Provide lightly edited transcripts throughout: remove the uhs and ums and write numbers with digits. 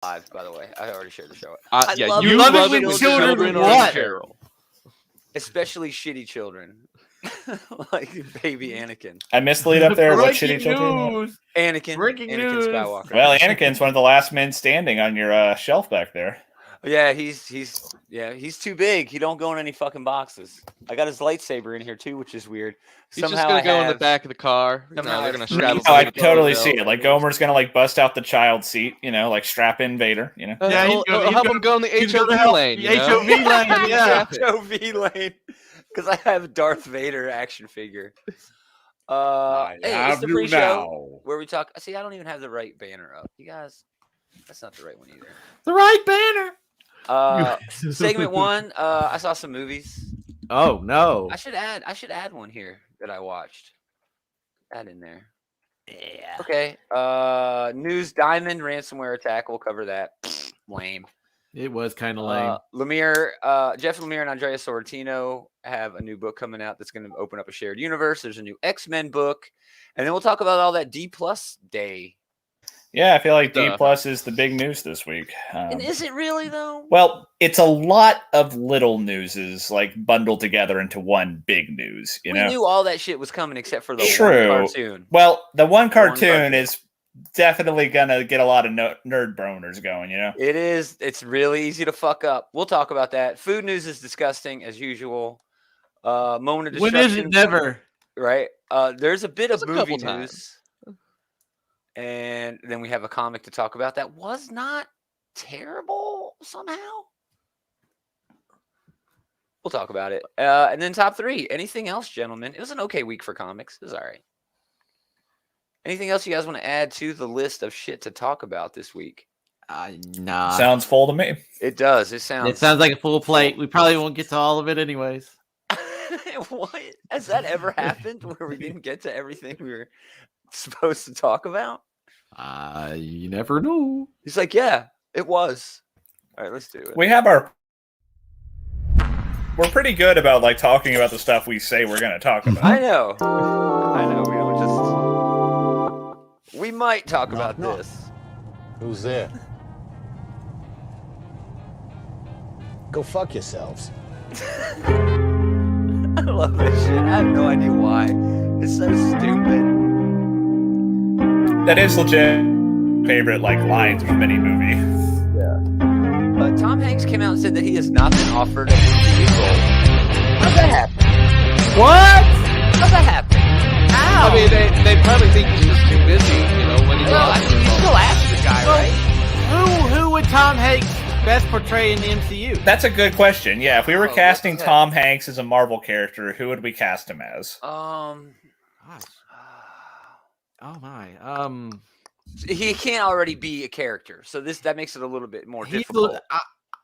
Live, by the way. I already shared the show. You love it when children are what? in peril. Especially shitty children. Like baby Anakin. I missed the lead up there. What Breaking shitty children? news. Anakin news. Skywalker. Well, Anakin's one of the last men standing on your shelf back there. Yeah, he's too big. He don't go in any fucking boxes. I got his lightsaber in here too, which is weird. He's just gonna go in the back of the car. They're gonna straddle. I totally see it. Like Gomer's gonna like bust out the child seat, like strap in Vader. Yeah, he'll help him go in the HOV lane. The HOV lane, yeah. HOV lane. Because I have a Darth Vader action figure. Hey, it's the pre-show where we talk. See, I don't even have the right banner up. You guys, that's not the right one either. The right banner. Segment 1. I saw some movies. Oh no! I should add one here that I watched. Add in there. Yeah. Okay. News: Diamond ransomware attack. We'll cover that. Lame. It was kind of lame. Jeff Lemire and Andrea Sorrentino have a new book coming out that's going to open up a shared universe. There's a new X-Men book, and then we'll talk about all that D+ day. Yeah, I feel like D+ is the big news this week. And is it really though? Well, it's a lot of little newses like bundled together into one big news. We knew all that shit was coming except for the one cartoon. Well, the one cartoon is definitely gonna get a lot of nerd boners going. It is. It's really easy to fuck up. We'll talk about that. Food news is disgusting as usual. Moment of destruction. When is it never? Right. There's a bit of movie news. And then we have a comic to talk about that was not terrible somehow. We'll talk about it. And then top 3. Anything else, gentlemen? It was an okay week for comics. It was all right. Anything else you guys want to add to the list of shit to talk about this week? Nah. Sounds full to me. It does. It sounds like a full plate. We probably won't get to all of it anyways. What? Has that ever happened where we didn't get to everything we were supposed to talk about? You never know. He's like, yeah, it was. All right, let's do it. We're pretty good about like talking about the stuff we say we're going to talk about. I know. We don't just. We might talk about this. Who's there? Go fuck yourselves. I love this shit. I have no idea why. It's so stupid. That is legit favorite like lines from any movie. Yeah. But Tom Hanks came out and said that he has not been offered a MCU role. How's that happen? What? How's that happen? How? I mean, they probably think he's just too busy, when he's I mean, you still ask the guy, right? Who would Tom Hanks best portray in the MCU? That's a good question. Yeah, if we were casting Tom Hanks as a Marvel character, who would we cast him as? Gosh. Oh my. He can't already be a character, so that makes it a little bit more difficult.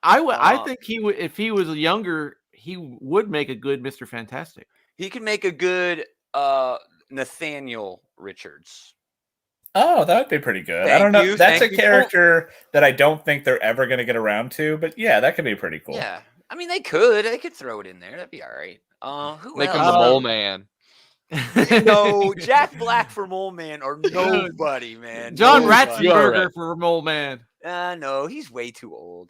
I think he would, if he was younger, he would make a good Mr. Fantastic. He could make a good Nathaniel Richards. Oh, that would be pretty good. I don't know. That's a character that I don't think they're ever going to get around to, but yeah, that could be pretty cool. Yeah, I mean they could throw it in there. That'd be all right. Who make else? him the Mole Man. No, Jack Black for Mole Man or nobody, man. John Ratzenberger for Mole Man. No, he's way too old.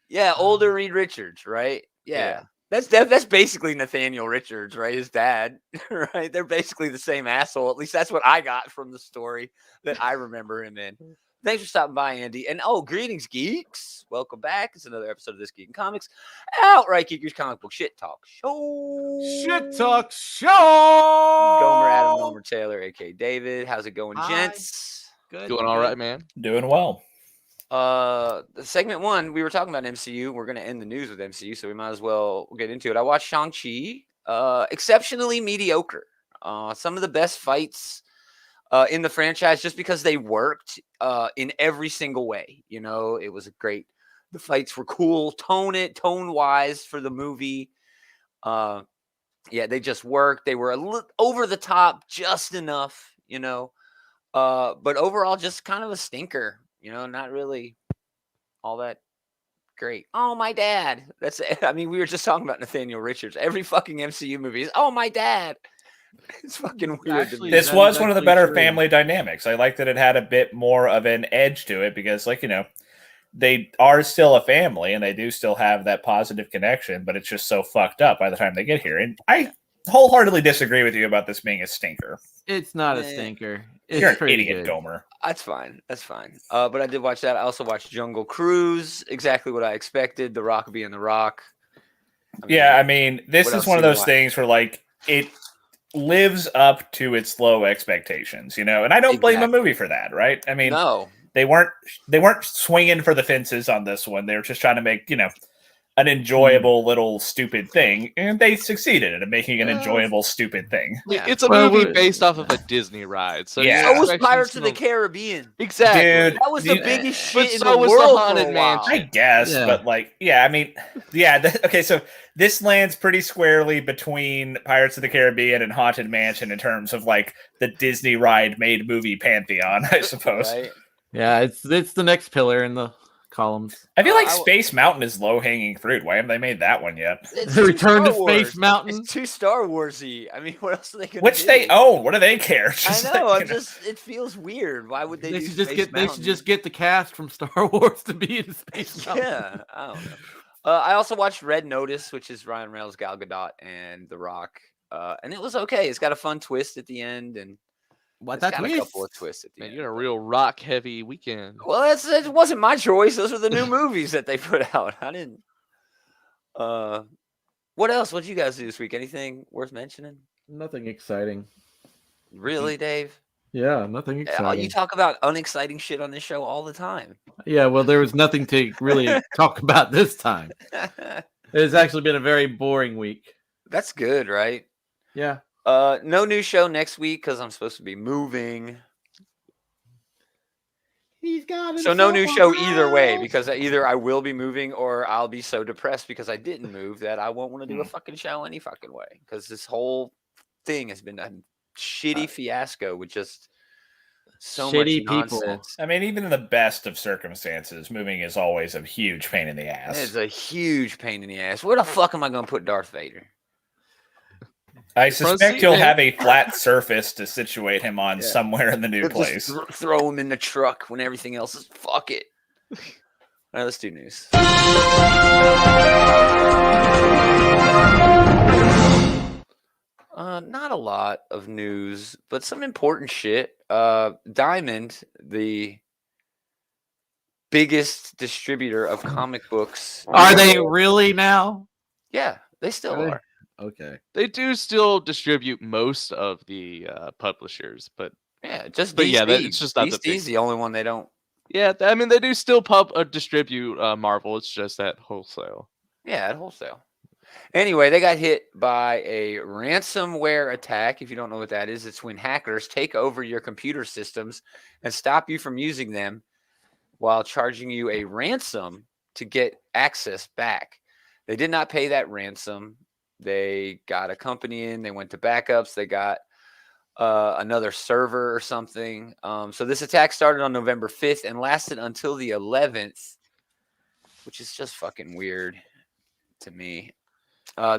Yeah, older Reed Richards, right? Yeah. That's basically Nathaniel Richards, right? His dad, right? They're basically the same asshole. At least that's what I got from the story that I remember him in. Thanks for stopping by, Andy. And greetings, geeks. Welcome back. It's another episode of This Geek and Comics. Outright Geekers Comic Book Shit Talk Show. Shit Talk Show. Gomer Adam, Gomer Taylor, a.k.a. David. How's it going, gents? Good. Doing all right, man. Doing well. Segment 1, we were talking about MCU. We're going to end the news with MCU, so we might as well get into it. I watched Shang-Chi. Exceptionally mediocre. Some of the best fights in the franchise just because they worked in every single way. It was great. The fights were cool, tone-wise for the movie. They just worked. They were a little over the top, just enough, but overall just kind of a stinker, not really all that great. Oh, my dad. That's it. I mean, we were just talking about Nathaniel Richards. Every fucking MCU movie is, oh, my dad. It's fucking weird. Actually, this was one of the better family dynamics. I like that it had a bit more of an edge to it because, they are still a family and they do still have that positive connection, but it's just so fucked up by the time they get here. And I wholeheartedly disagree with you about this being a stinker. It's not a stinker. It's You're an pretty idiot, good. Gomer. That's fine. That's fine. But I did watch that. I also watched Jungle Cruise. Exactly what I expected. The Rock being The Rock. I mean, this is one of those things where, like, it lives up to its low expectations, you know? And I don't blame a movie for that, right? I mean, no. They weren't swinging for the fences on this one. They were just trying to make, an enjoyable little stupid thing, and they succeeded at making an enjoyable stupid thing. Yeah. It's a movie based off of a Disney ride, so So was Pirates of the Caribbean. Exactly, dude. That was the biggest shit in so the was world the Haunted for a while. Mansion. I guess, but okay, so this lands pretty squarely between Pirates of the Caribbean and Haunted Mansion in terms of like the Disney ride made movie pantheon, I suppose. Right? Yeah, it's the next pillar in the columns. I feel like Space Mountain is low hanging fruit. Why haven't they made that one yet? The Return to Space Mountain. It's too Star Warsy. I mean, what else are they going to do? Which they own. What do they care? I know. It feels weird. Why would they do They should just get the cast from Star Wars to be in Space Mountain. Yeah, I don't know. I also watched Red Notice, which is Ryan Reynolds, Gal Gadot, and The Rock, and it was okay. It's got a fun twist at the end, and what got a couple of twists at the end. You had a real rock heavy weekend. Well, it wasn't my choice. Those were the new movies that they put out. I didn't. What else? What did you guys do this week? Anything worth mentioning? Nothing exciting. Really, Dave? Yeah, nothing exciting. You talk about unexciting shit on this show all the time. Yeah, well, there was nothing to really talk about this time. It's actually been a very boring week. That's good, right? Yeah. No new show next week because I'm supposed to be moving. So no new show either way, because either I will be moving or I'll be so depressed because I didn't move that I won't want to do a fucking show any fucking way. Because this whole thing has been a shitty fiasco with just so shitty much people. nonsense. I mean, even in the best of circumstances, moving is always a huge pain in the ass. It's a huge pain in the ass. Where the fuck am I going to put Darth Vader? I suspect you'll have a flat surface to situate him on somewhere in the new place. Just throw him in the truck when everything else is fuck it. All right, let's do news. Not a lot of news, but some important shit. Diamond, the biggest distributor of comic books. Are they really now? Yeah, they still are. Okay. They do still distribute most of the publishers, but DC. It's just not DC's the only one they don't. Yeah, I mean they do still distribute Marvel. It's just at wholesale. Yeah, at wholesale. Anyway, they got hit by a ransomware attack. If you don't know what that is, it's when hackers take over your computer systems and stop you from using them while charging you a ransom to get access back. They did not pay that ransom. They got a company in. They went to backups. They got another server or something. So this attack started on November 5th and lasted until the 11th, which is just fucking weird to me.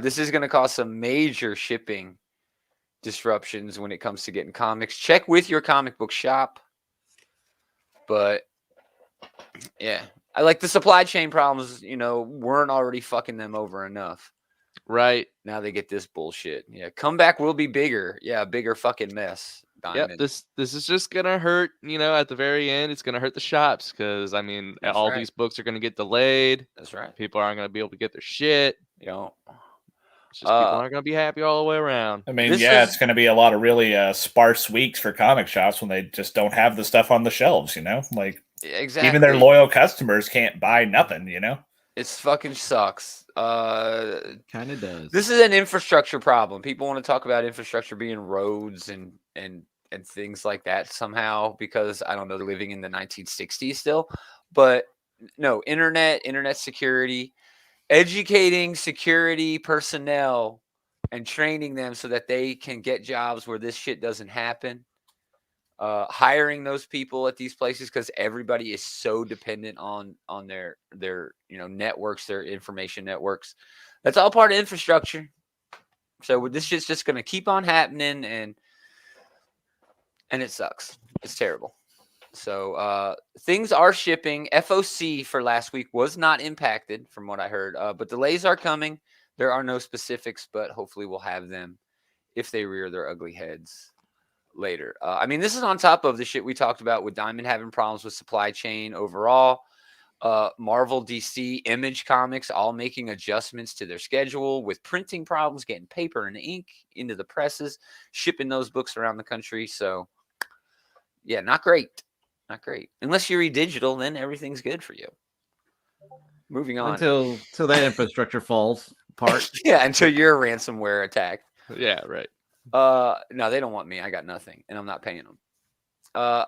This is going to cause some major shipping disruptions when it comes to getting comics. Check with your comic book shop. But, yeah. I like the supply chain problems, weren't already fucking them over enough. Right. Now they get this bullshit. Yeah. Comeback will be bigger. Yeah. Bigger fucking mess. Diamond. Yep. This is just going to hurt, at the very end. It's going to hurt the shops because, I mean, these books are going to get delayed. That's right. People aren't going to be able to get their shit. People aren't going to be happy all the way around. I mean, it's going to be a lot of really sparse weeks for comic shops when they just don't have the stuff on the shelves, Like, exactly. Even their loyal customers can't buy nothing, It's fucking sucks. Kind of does. This is an infrastructure problem. People want to talk about infrastructure being roads and things like that somehow because, I don't know, they're living in the 1960s still. But no, internet security, educating security personnel and training them so that they can get jobs where this shit doesn't happen. Hiring those people at these places because everybody is so dependent on their networks, their information networks. That's all part of infrastructure. So this shit's just going to keep on happening, and it sucks. It's terrible. So things are shipping. FOC for last week was not impacted from what I heard, but delays are coming. There are no specifics, but hopefully we'll have them if they rear their ugly heads later. I mean, this is on top of the shit we talked about with Diamond having problems with supply chain overall. Marvel, DC, Image Comics all making adjustments to their schedule with printing problems, getting paper and ink into the presses, shipping those books around the country. So, yeah, not great. Not great. Unless you read digital, then everything's good for you. Moving on. Until that infrastructure falls apart. Yeah, until you're ransomware attacked. Yeah, right. No, they don't want me. I got nothing, and I'm not paying them.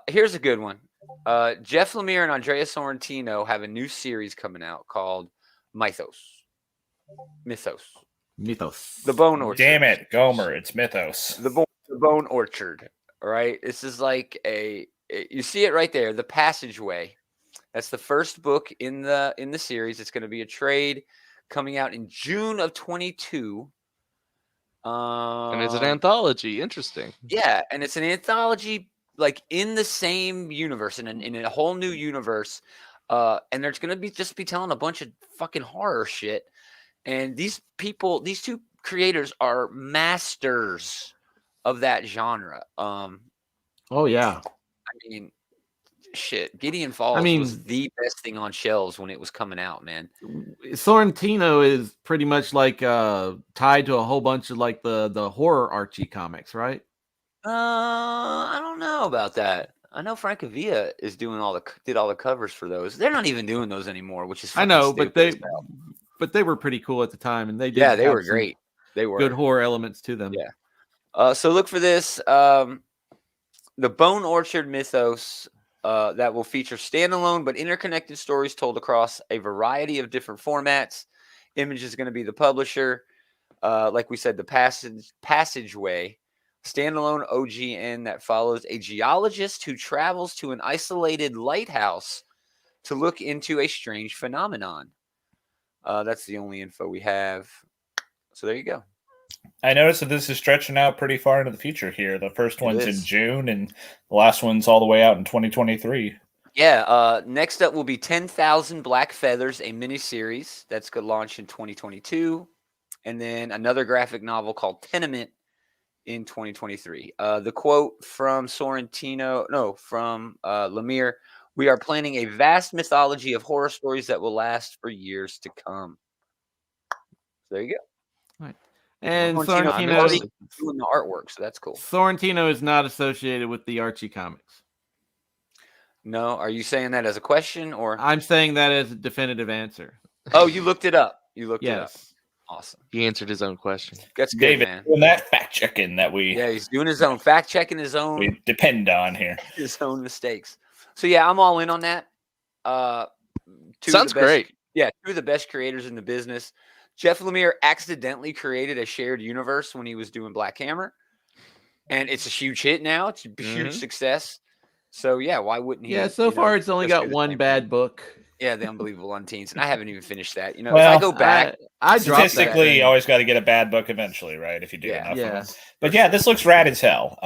Here's a good one. Jeff Lemire and Andrea Sorrentino have a new series coming out called Mythos. The Bone Orchard. Damn it, Gomer, it's Mythos. The Bone Orchard. All right. This is like you see it right there, The Passageway. That's the first book in the series. It's going to be a trade coming out in June of 22. And it's an anthology. Interesting. Yeah, and it's an anthology like in the same universe, in a whole new universe. And there's going to just be telling a bunch of fucking horror shit. And these two creators are masters of that genre. Oh yeah. I mean, shit. Gideon Falls was the best thing on shelves when it was coming out, man. Sorrentino is pretty much like tied to a whole bunch of like the horror Archie comics, right? I don't know about that. I know Francavilla is did all the covers for those. They're not even doing those anymore, which is I know, stupid but they were pretty cool at the time, and they did. Yeah, they were great. They were good horror elements to them. Yeah. So look for this. The Bone Orchard Mythos that will feature standalone but interconnected stories told across a variety of different formats. Image is going to be the publisher. Like we said, the Passageway, standalone OGN that follows a geologist who travels to an isolated lighthouse to look into a strange phenomenon. That's the only info we have. So there you go. I noticed that this is stretching out pretty far into the future here. The first one's in June, and the last one's all the way out in 2023. Yeah. Next up will be 10,000 Black Feathers, a miniseries that's going to launch in 2022. And then another graphic novel called Tenement in 2023. The quote from Lemire: "We are planning a vast mythology of horror stories that will last for years to come." So there you go. Right. And Sorrentino doing the artwork, so that's cool. Sorrentino is not associated with the Archie comics. No, are you saying that as a question, or I'm saying that as a definitive answer? Oh, you looked it up. You looked it up. Awesome. He answered his own question. That's good, David, man. doing that fact checking that he's doing his own fact checking, we depend on here, his own mistakes. So yeah, I'm all in on that. Sounds great. Yeah, two of the best creators in the business. Jeff Lemire accidentally created a shared universe when he was doing Black Hammer, and it's a huge hit now. It's a huge success. So yeah, why wouldn't he? Yeah, so far it's only got one bad book. Yeah, The Unbelievable Unteens, and I haven't even finished that. You know, well, if I go back, I statistically, you always got to get a bad book eventually, right? If you do enough of them. But yeah, this looks rad as hell.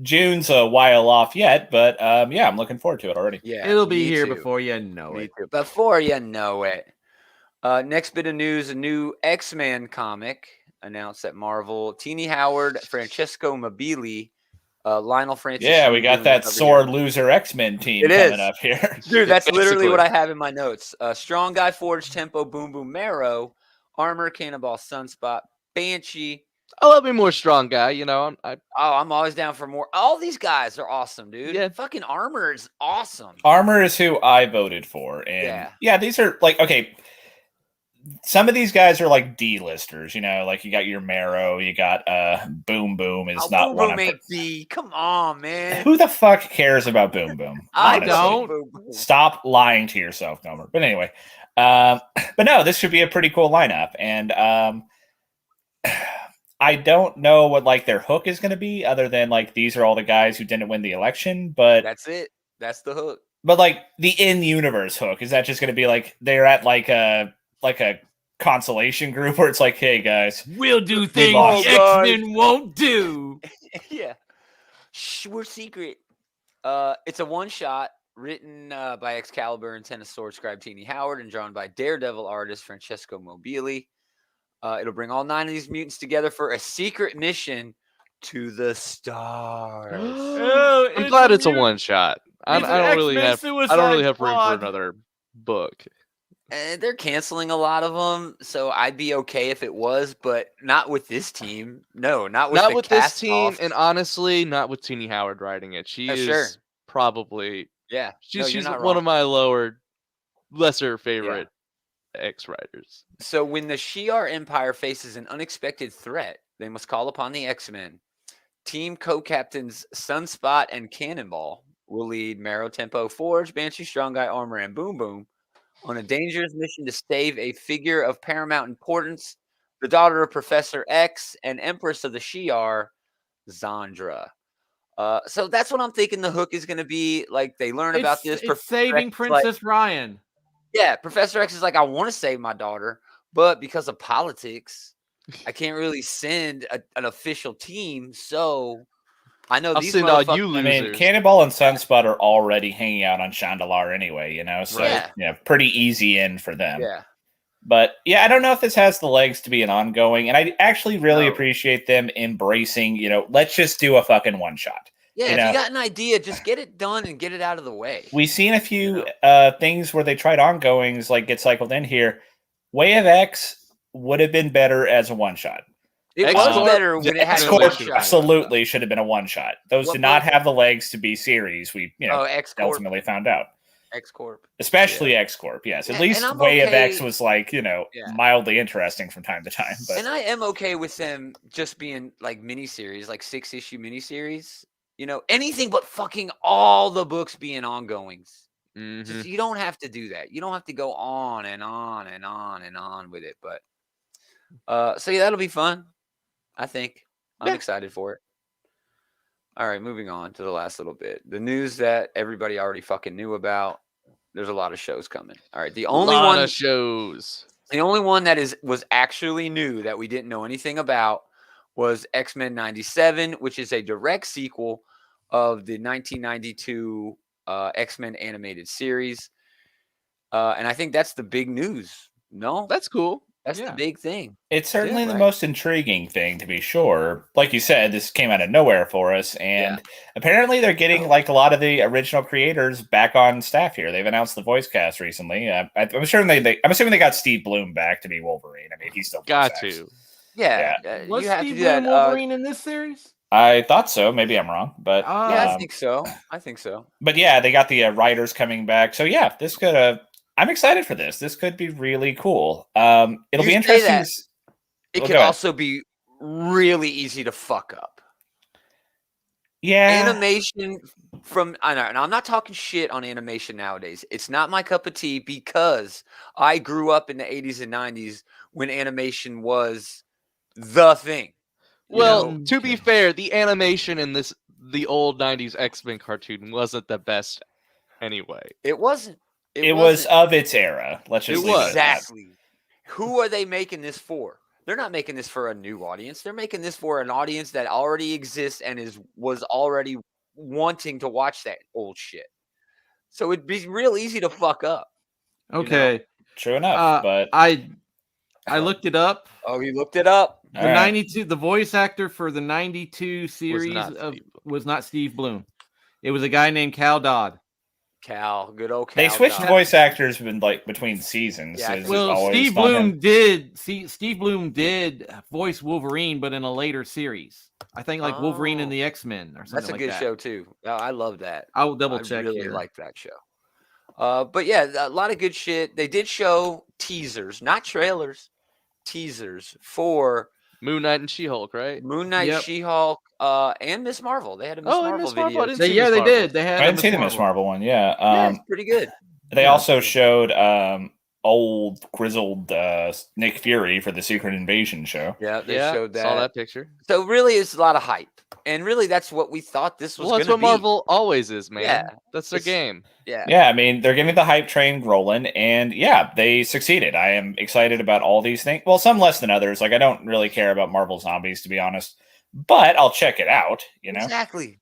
June's a while off yet, but yeah, I'm looking forward to it already. Yeah, it'll be here before you know it. Before you know it. Next bit of news: a new X-Men comic announced at Marvel. Teenie Howard, Francesco Mabili, Lionel Francis. Yeah, we got that sore loser X-Men team coming up here. Dude, that's literally what I have in my notes. Strong Guy, Forge, Tempo, Boom Boom, Marrow, Armor, Cannonball, Sunspot, Banshee. I love me more Strong Guy. You know, I'm always down for more. All these guys are awesome, dude. Yeah, fucking Armor is awesome. Armor is who I voted for, and yeah, these are like okay. Some of these guys are like D-listers, you know, like you got your Marrow, you got Boom Boom is not Boom one Boom ain't D. Come on, man. Who the fuck cares about Boom Boom? I don't. Stop lying to yourself, Gomer. But anyway, but no, this should be a pretty cool lineup, and I don't know what like their hook is going to be, other than like these are all the guys who didn't win the election. But that's it. That's the hook. But like the in-universe hook, is that just going to be like they're at like a consolation group where it's like, hey guys, we'll do things X-Men won't do. Yeah. Shh, we're secret. It's a one-shot written by Excalibur and Tennis Sword scribe Teenie Howard and drawn by Daredevil artist Francesco Mobili. It'll bring all 9 of these mutants together for a secret mission to the stars. Oh, I'm glad it's a one shot. I It's an don't really X-Men have Suicide room for Squad. another book. And they're canceling a lot of them, so I'd be okay if it was, but not with this team. No, not with the This cast team, off. and honestly, not with Teenie Howard writing it. She is sure. probably Yeah, she's not one wrong. of my lesser favorite X writers. So when the Shi'ar Empire faces an unexpected threat, they must call upon the X-Men. Team co-captains Sunspot and Cannonball will lead Marrow, Tempo, Forge, Banshee, Strong Guy, Armor, and Boom Boom on a dangerous mission to save a figure of paramount importance, the daughter of Professor X and Empress of the Shi'ar, Zandra. So that's what I'm thinking the hook is going to be. Like, they learn about this. It's saving X is Princess Ryan. Yeah, Professor X is like, I want to save my daughter, but because of politics, I can't really send an official team. So I know I'll these send all you motherfuckers. I mean, losers. Cannonball and Sunspot are already hanging out on Chandalar anyway, so Right. pretty easy in for them. Yeah. But yeah, I don't know if this has the legs to be an ongoing, and I actually really No. appreciate them embracing, let's just do a fucking one shot. Yeah, if you got an idea, just get it done and get it out of the way. We've seen a few things where they tried ongoings, like get cycled in here. Way of X would have been better as a one shot. It X-Corp- was better when it had a X-Corp one shot. absolutely should have been a one shot. Those What did not book? have the legs to be series. We X-Corp. ultimately found out. X-Corp. Especially X-Corp, yes. At And least I'm Way of okay- X was like, mildly interesting from time to time. But And I am okay with them just being like miniseries, like 6-issue miniseries. Anything but fucking all the books being ongoings. Mhm. Just, you don't have to do that. You don't have to go on and on and on and on with it. But so yeah, that'll be fun. I think I'm excited for it. All right, moving on to the last little bit. The news that everybody already fucking knew about. There's a lot of shows coming. All right, the only lot one of shows. The only one that was actually new that we didn't know anything about was X-Men 97, which is a direct sequel of the 1992 X-Men animated series. And I think that's the big news. No? That's cool. That's the big thing. it's certainly Yeah, the right. most intriguing thing, to be sure. Like you said, this came out of nowhere for us, and apparently they're getting like a lot of the original creators back on staff here. They've announced the voice cast recently. I'm assuming they got Steve Bloom back to be Wolverine. I mean, he's still Got voice to. acts. Yeah. Was you have Steve to do that. Bloom Wolverine in this series? I thought so. Maybe I'm wrong, but Yeah, I think so. But yeah, they got the writers coming back. So yeah, this could. I'm excited for this. This could be really cool. It'll You be say interesting. that. It Well, could go ahead. also be really easy to fuck up. Yeah, Animation I know, and I'm not talking shit on animation nowadays. It's not my cup of tea because I grew up in the 80s and 90s when animation was the thing. Well, to be fair, the animation in the old 90s X-Men cartoon wasn't the best anyway. It wasn't. it was of its era. Let's just It leave was. it at that. Exactly. Who are they making this for? They're not making this for a new audience. They're making this for an audience that already exists and was already wanting to watch that old shit. So it'd be real easy to fuck up. Okay. True enough, but I looked it up. Oh, you looked it up? The All right. 92, the voice actor for the 92 series was not Steve Bloom. It was a guy named Cal Dodd. Cal, good old Cal. They switched Dodd. voice actors between seasons. Yeah, so it's Well, always Steve not him. Bloom did voice Wolverine, but in a later series. I think like Wolverine and Oh. the X-Men or something That's a like good that. show too. I love that. I will double check I really here. like that show. But yeah, a lot of good shit. They did show teasers, not trailers, teasers for Moon Knight and She-Hulk, right? Moon Knight, Yep. She-Hulk, and Miss Marvel. They had a Miss Oh, and Marvel Miss Marvel. video. I didn't They see Miss did. Marvel. They had I didn't see the Miss Marvel one. Yeah, Yeah, it's pretty good. they Yeah. also showed old grizzled Nick Fury for the Secret Invasion show. Yeah, they Yeah, showed that. saw that picture. So really, it's a lot of hype, and really, that's what we thought this was Well, going that's to what be. Marvel always is, man. Yeah, That's their it's- game. Yeah. Yeah, I mean, they're getting the hype train rolling, and yeah, they succeeded. I am excited about all these things. Well, some less than others. Like, I don't really care about Marvel Zombies, to be honest, but I'll check it out, Exactly.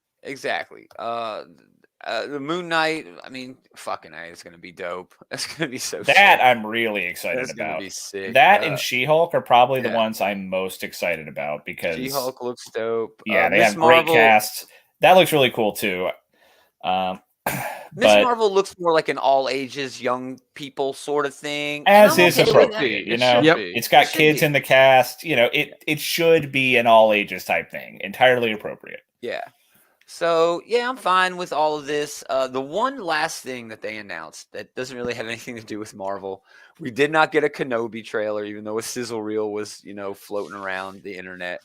The Moon Knight. I mean, fucking A, it's gonna be dope. That's gonna be so. That sick. I'm really excited That's gonna about. be sick. That and She-Hulk are probably the yeah. ones I'm most excited about because She-Hulk looks dope. Yeah, they Miss have Marvel, great casts. That looks really cool too. Miss But Marvel looks more like an all ages young people sort of thing. as and I'm is okay with that. appropriate, you It know, should be. it's got It should kids be. in the cast. You know, it should be an all ages type thing, entirely appropriate. Yeah. So yeah, I'm fine with all of this. The one last thing that they announced that doesn't really have anything to do with Marvel, we did not get a Kenobi trailer, even though a sizzle reel was, floating around the internet.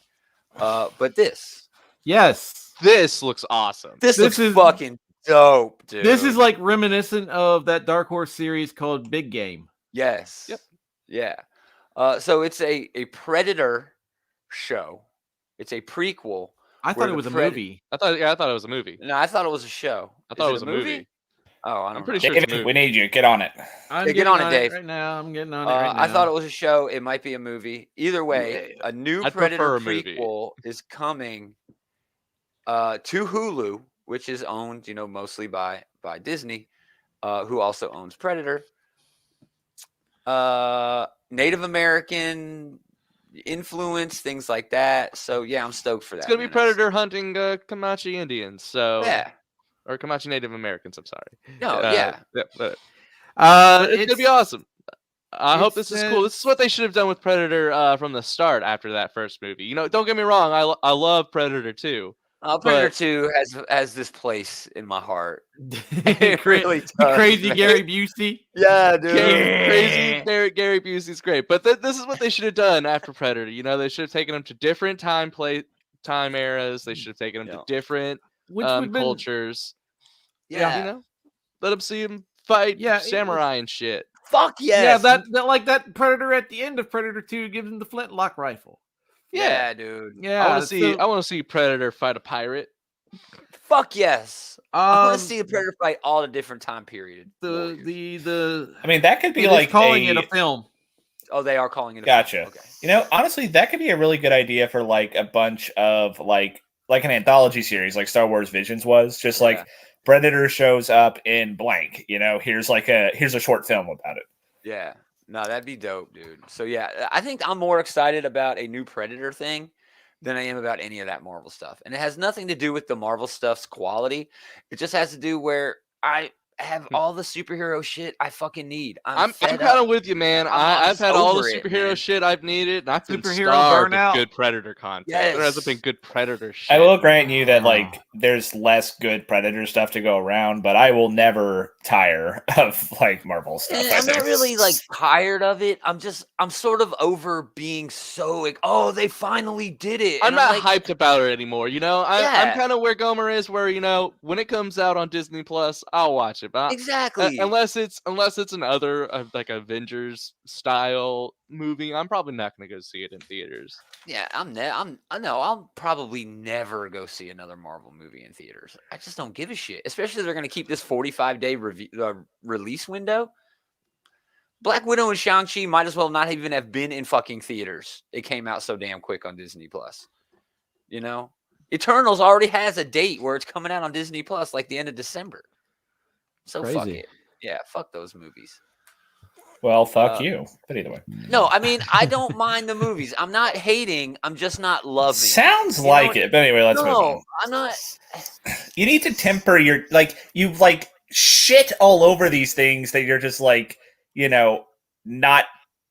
But this Yes. This looks awesome. This looks is- fucking dope, dude. This is like reminiscent of that Dark Horse series called Big Game. Yes. Yep. Yeah. So it's a Predator show. It's a prequel. I Where thought it the was a Pred- movie. I thought it was a movie. No, I thought it was a show. I thought it was a movie. Oh, I don't I'm pretty know. sure it's a David, movie. we need you. Get on it. I'm Yeah, get getting on it, Dave. right now. I'm getting on it right now. I thought it was a show. It might be a movie. Either way, a new I'd Predator prefer a movie. prequel is coming to Hulu, which is owned, mostly by Disney, who also owns Predator. Native American influence, things like that. So yeah, I'm stoked for that. It's gonna be man. Predator hunting Comanche Indians. So Yeah. or Comanche Native Americans. I'm sorry. No. Yeah. But Uh, it's gonna be awesome. I hope it this is cool. This is what they should have done with Predator from the start after that first movie. Don't get me wrong. I love Predator 2. Predator But- 2 has this place in my heart. It really does, Crazy man. Gary Busey. Yeah, dude. Crazy Gary Busey's great, but this is what they should have done after Predator. They should have taken him to different time eras. They should have taken him to different Which would have been cultures. Yeah. Let him see him fight Yeah, samurai and shit. Fuck yes. Yeah, that like that Predator at the end of Predator 2 gives him the flintlock rifle. Yeah, dude. Yeah, I want to see Predator fight a pirate. Fuck yes. I want to see a the Predator fight all the different time period. the I mean, that could be it is like calling it a film. Oh, they are calling it. Gotcha. Okay. Honestly, that could be a really good idea for like a bunch of like an anthology series, like Star Wars Visions was. Just like Predator shows up in blank. Here's a short film about it. Yeah. No, that'd be dope, dude. So yeah, I think I'm more excited about a new Predator thing than I am about any of that Marvel stuff. And it has nothing to do with the Marvel stuff's quality. It just has to do where I have all the superhero shit I fucking need. I'm kind of with you, man. I've had all the superhero shit I've needed, and I've been Superhero starved burnout. of good Predator content. There hasn't been good Predator shit. I will grant you that like there's less good Predator stuff to go around, but I will never tire of like Marvel stuff. I'm not really like tired of it. I'm sort of over being so like, oh, they finally did it. I'm And not like, hyped about it anymore. I'm Yeah. kind of where Gomer is, where when it comes out on Disney Plus, I'll watch it. But exactly. unless it's another like Avengers style movie, I'm probably not going to go see it in theaters. Yeah, I know I'll probably never go see another Marvel movie in theaters. I just don't give a shit. Especially if they're going to keep this 45-day release window. Black Widow and Shang-Chi might as well not even have been in fucking theaters. It came out so damn quick on Disney Plus. Eternals already has a date where it's coming out on Disney Plus like the end of December. So fuck Crazy. it. Yeah, fuck those movies. Well, fuck you. But either way, No, I mean, I don't mind the movies. I'm not hating. I'm just not loving. sounds You know like what- it. But anyway, let's move on. No, I'm not. You need to temper your you shit all over these things that you're just not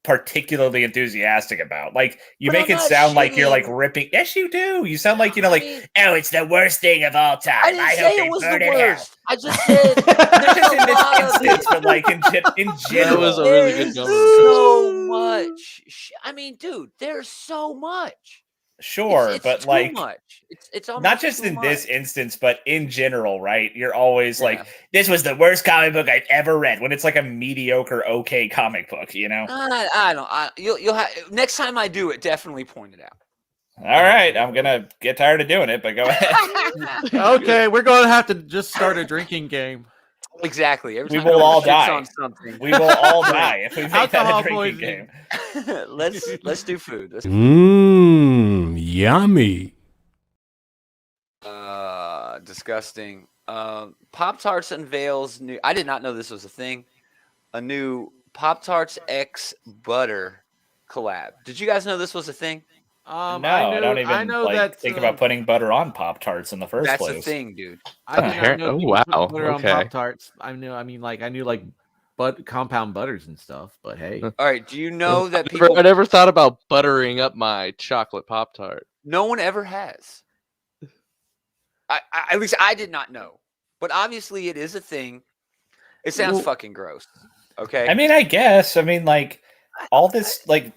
particularly enthusiastic about. Like you But make I'm it not sound like you're shitting. ripping. Yes, you do. You sound like I mean, oh, it's the worst thing of all time. I didn't hope say they it was burn the in hell." worst. I just said Not just in a lot this of instance, but like in general. was a really good there's number. so much. I mean, dude, there's so much. Sure, it's but too like much. It's almost not just too in much. this instance, but in general, right? You're always Yeah. like, this was the worst comic book I've ever read when it's like a mediocre, okay comic book, I don't. You'll have next time I do it. Definitely point it out. All right, I'm gonna get tired of doing it, but go ahead. Okay, we're going to have to just start a drinking game. Exactly. Every We time will all shits die. on something. We will all die if we make that Alcohol a drinking poisoning. game. let's do food. Mmm, yummy. Disgusting. Pop-Tarts unveils new. I did not know this was a thing. A new Pop-Tarts X Butter collab. Did you guys know this was a thing? No, I don't even think about putting butter on Pop-Tarts in the first place. That's a thing, dude. I did not know you could put butter on Okay. Pop-Tarts. I knew like compound butters and stuff, but hey. All right, do you know that I never thought about buttering up my chocolate Pop-Tart. No one ever has. At least I did not know. But obviously it is a thing. It sounds fucking gross. Okay. I mean, I guess. I mean, like, all this, like,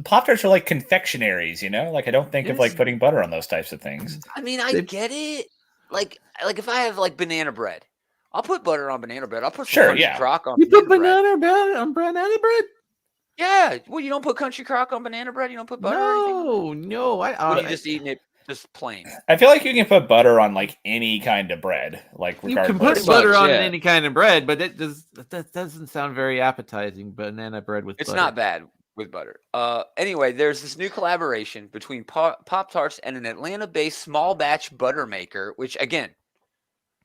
Pop-Tarts are like confectionaries, you know? Like, I don't think of, like, putting butter on those types of things. I mean, I get it. Like if I have, like, banana bread, I'll put butter on banana bread. I'll put some country crock on banana bread. You put banana on banana bread? Yeah. Well, you don't put country crock on banana bread? You don't put butter or anything? No. Or you just eating it just plain? I feel like you can put butter on, like, any kind of bread. Like, regardless. You can put butter on any kind of bread, but that doesn't sound very appetizing, banana bread with butter. It's not bad with butter. Anyway, there's this new collaboration between Pop-Tarts and an Atlanta-based small batch butter maker, which, again,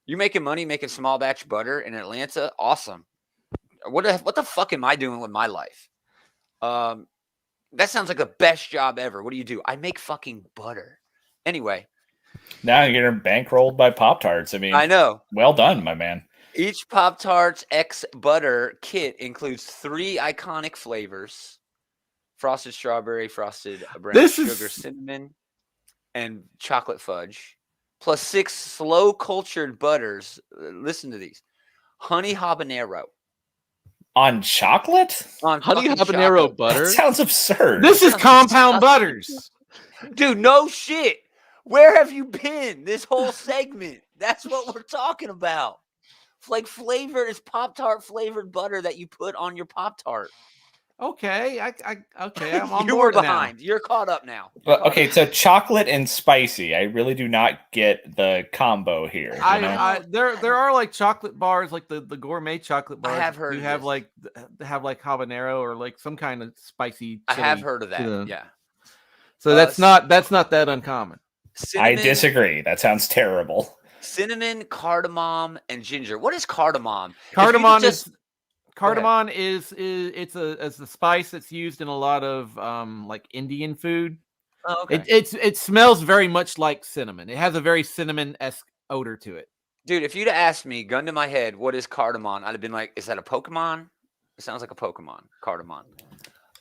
you're making money making small batch butter in Atlanta? Awesome. What the fuck am I doing with my life? That sounds like the best job ever. What do? I make fucking butter. Anyway. Now you're getting bankrolled by Pop-Tarts. I mean, I know. Well done, my man. Each Pop-Tarts X Butter kit includes 3 iconic flavors. Frosted strawberry, frosted brown sugar, cinnamon, and chocolate fudge. Plus 6 slow cultured butters. Listen to these. Honey habanero. On chocolate? On honey habanero chocolate. Butter? That sounds absurd. This is compound butters. Dude, no shit. Where have you been this whole segment? That's what we're talking about. Like flavored is Pop-Tart flavored butter that you put on your Pop-Tart. Okay, I'm on you board were behind. now. You're caught up now. Well, okay, so chocolate and spicy. I really do not get the combo here. There are like chocolate bars, like the gourmet chocolate bars. I have heard. You have like habanero or like some kind of spicy. I have heard of that. Yeah. So that's not that uncommon. I disagree. That sounds terrible. Cinnamon, cardamom, and ginger. What is cardamom? Cardamom is it's a spice that's used in a lot of like Indian food. Oh, okay. It smells very much like cinnamon. It has a very cinnamon-esque odor to it. Dude, if you'd asked me, gun to my head, what is cardamom? I'd have been like, is that a Pokemon? It sounds like a Pokemon. Cardamom.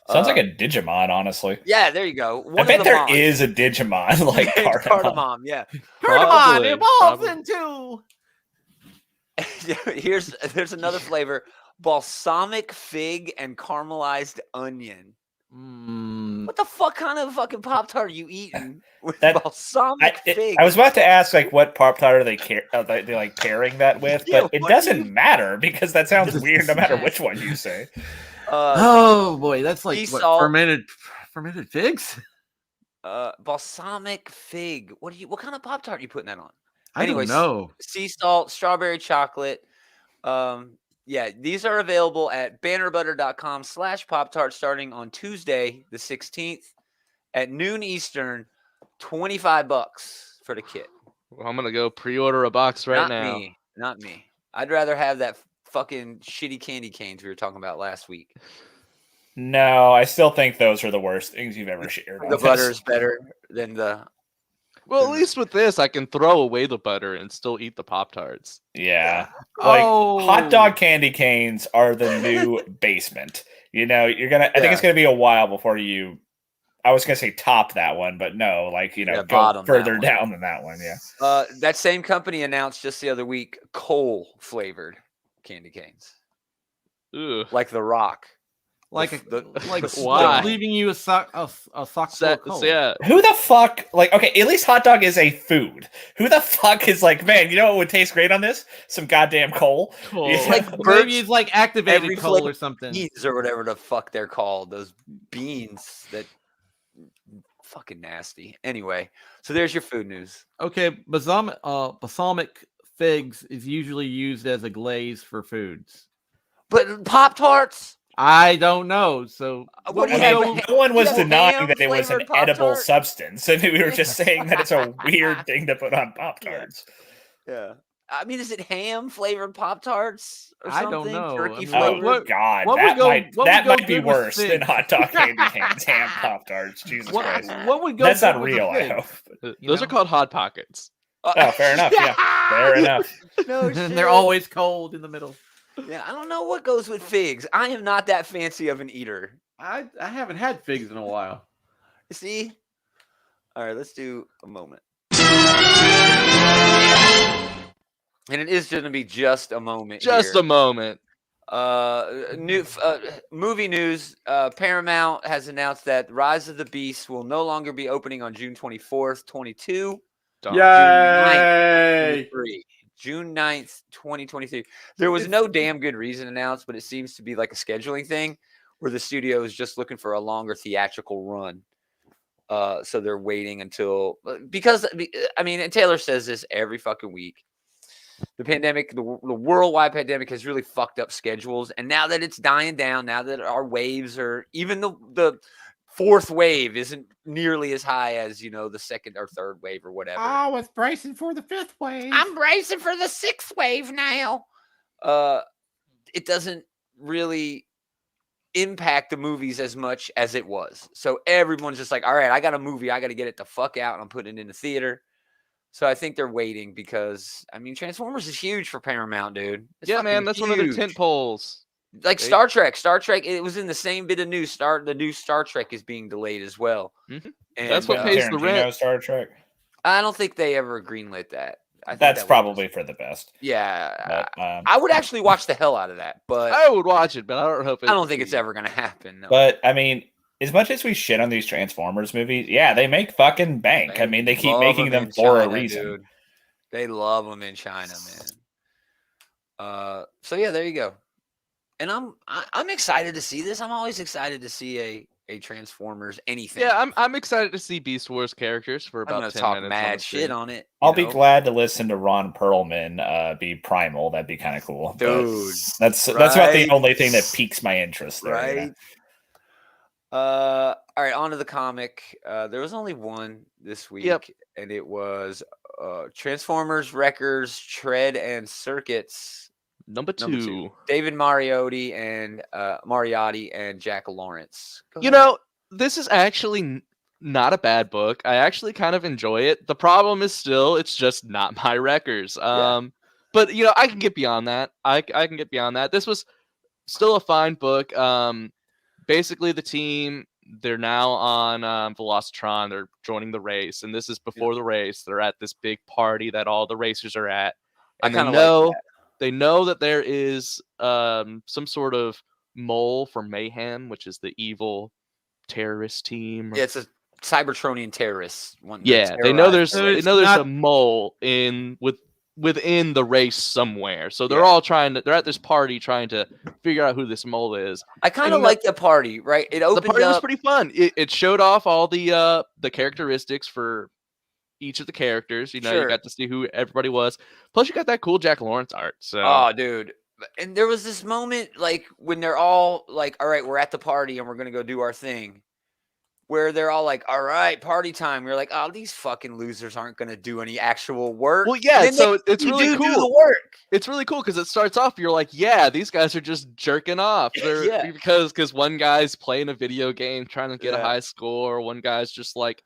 Sounds like a Digimon, honestly. Yeah, there you go. I bet there is a Digimon like Cardamom. Yeah. Cardamom evolves into. There's another flavor. Balsamic fig and caramelized onion. What the fuck kind of fucking Pop-Tart are you eating with balsamic fig? I was about to ask, like, what Pop-Tart are they like pairing that with, but it doesn't matter because that sounds weird no matter which one you say. Oh boy, that's like what, fermented figs. Balsamic fig. What kind of Pop-Tart are you putting that on? I don't know. Sea salt, strawberry chocolate. Yeah, these are available at bannerbutter.com/Pop-Tart starting on Tuesday, the 16th at noon Eastern, $25 for the kit. Well, I'm going to go pre-order a box right now. Not me. I'd rather have that fucking shitty candy canes we were talking about last week. No, I still think those are the worst things you've ever shared. The butter is better than the... Well, at least with this, I can throw away the butter and still eat the Pop-Tarts. Yeah. Like, hot dog candy canes are the new basement. You know, I think it's going to be a while before you, I was going to say top that one, but no, like, you know, go further down than that one. Yeah. That same company announced just the other week, coal flavored candy canes. Ugh. Like The Rock. Why? Leaving you a sock full of coal. Yeah. Who the fuck, like, okay, at least hot dog is a food. Who the fuck is like, man, you know what would taste great on this? Some goddamn coal. Yeah. Like maybe it's like activated coal or something. Beans or whatever the fuck they're called. Those beans that fucking nasty. Anyway, so there's your food news. Okay, balsamic figs is usually used as a glaze for foods. But Pop-Tarts? I don't know. So no one was denying that it was an edible substance. I mean, we were just saying that it's a weird thing to put on Pop-Tarts. Yeah. I mean, is it ham flavored Pop Tarts or I something? don't know. Turkey I mean, flavored. Oh God, what would that go- might what would that go might be good with worse than figs? hot dog candy canes, ham Pop Tarts. Jesus Christ, What would go that's good not with a real. I fig? hope. You Those know? are called Hot Pockets. Oh, fair enough. Yeah, fair enough. No And shit. they're always cold in the middle. Yeah, I don't know what goes with figs. I am not that fancy of an eater. I haven't had figs in a while. See? All right, let's do a moment. And it is going to be just a moment Just here. a moment. Movie news. Paramount has announced that Rise of the Beast will no longer be opening on June 24th, 22. Yay! June 9th, 2023. There was no damn good reason announced, but it seems to be like a scheduling thing where the studio is just looking for a longer theatrical run. So they're waiting until, because I mean, and Taylor says this every fucking week. The pandemic, the worldwide pandemic has really fucked up schedules. And now that it's dying down, now that our waves are, even the fourth wave isn't nearly as high as, the second or third wave or whatever. I was bracing for the fifth wave. I'm bracing for the sixth wave now. It doesn't really impact the movies as much as it was. So everyone's just like, all right, I got a movie. I got to get it the fuck out. And I'm putting it in the theater. So I think they're waiting because, I mean, Transformers is huge for Paramount, dude. It's Yeah, man, that's huge. one of their tent poles. Like Star Trek. Star Trek, it was in the same bit of news. The new Star Trek is being delayed as well. Mm-hmm. And that's what pays the rent. Star Trek. I don't think they ever greenlit that. I think That's probably for the best. Yeah. But, I would actually watch the hell out of that, but I would watch it, but I don't hope. I don't think it's ever going to happen. No. But I mean, as much as we shit on these Transformers movies, yeah, they make fucking bank. I mean, they keep making them for a reason. Dude. They love them in China, man. So yeah, there you go. And I'm excited to see this. I'm always excited to see a Transformers anything. Yeah, I'm excited to see Beast Wars characters for I'm about 10 talk minutes. Mad shit on it. I'll be glad to listen to Ron Perlman be Primal. That'd be kind of cool, dude. That's about the only thing that piques my interest there. Right. You know? All right, on to the comic. There was only one this week, and it was Transformers Wreckers Tread and Circuits. Number two. David Mariotti and Jack Lawrence. This is actually not a bad book. I actually kind of enjoy it. The problem is still, it's just not my Wreckers. But I can get beyond that. I can get beyond that. This was still a fine book. Basically, the team, they're now on Velocitron. They're joining the race, and this is before the race. They're at this big party that all the racers are at, and they know that there is some sort of mole for Mayhem, which is the evil terrorist team. Yeah, it's a Cybertronian terrorist. They know there's a mole within the race somewhere. So they're all they're at this party trying to figure out who this mole is. I kind of like the party, right? It opened the party was pretty fun. It showed off all the characteristics for each of the characters. You got to see who everybody was. Plus, you got that cool Jack Lawrence art. So, oh, dude. And there was this moment, like, when they're all like, all right, we're at the party and we're going to go do our thing. Where they're all like, all right, party time. You're like, oh, these fucking losers aren't going to do any actual work. Well, yeah, so it's really cool. Do the work. It's really cool because it starts off, you're like, yeah, these guys are just jerking off. Because one guy's playing a video game trying to get a high score. One guy's just like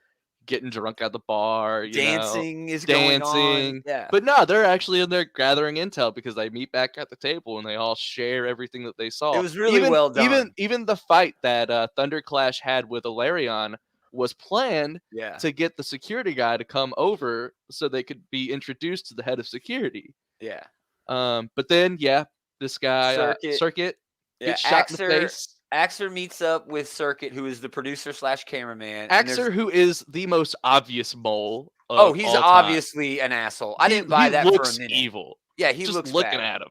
getting drunk at the bar. Dancing is going on. Yeah. But no, they're actually in there gathering intel because they meet back at the table and they all share everything that they saw. It was really well done. Even the fight that Thunderclash had with Ilarion was planned to get the security guy to come over so they could be introduced to the head of security. Yeah. But then, this guy, Circuit gets shot in the face. Axer meets up with Circuit, who is the producer / cameraman. Axer, who is the most obvious mole. He's obviously an asshole. I didn't buy that for a minute. Evil. Yeah, he just looks looking bad. at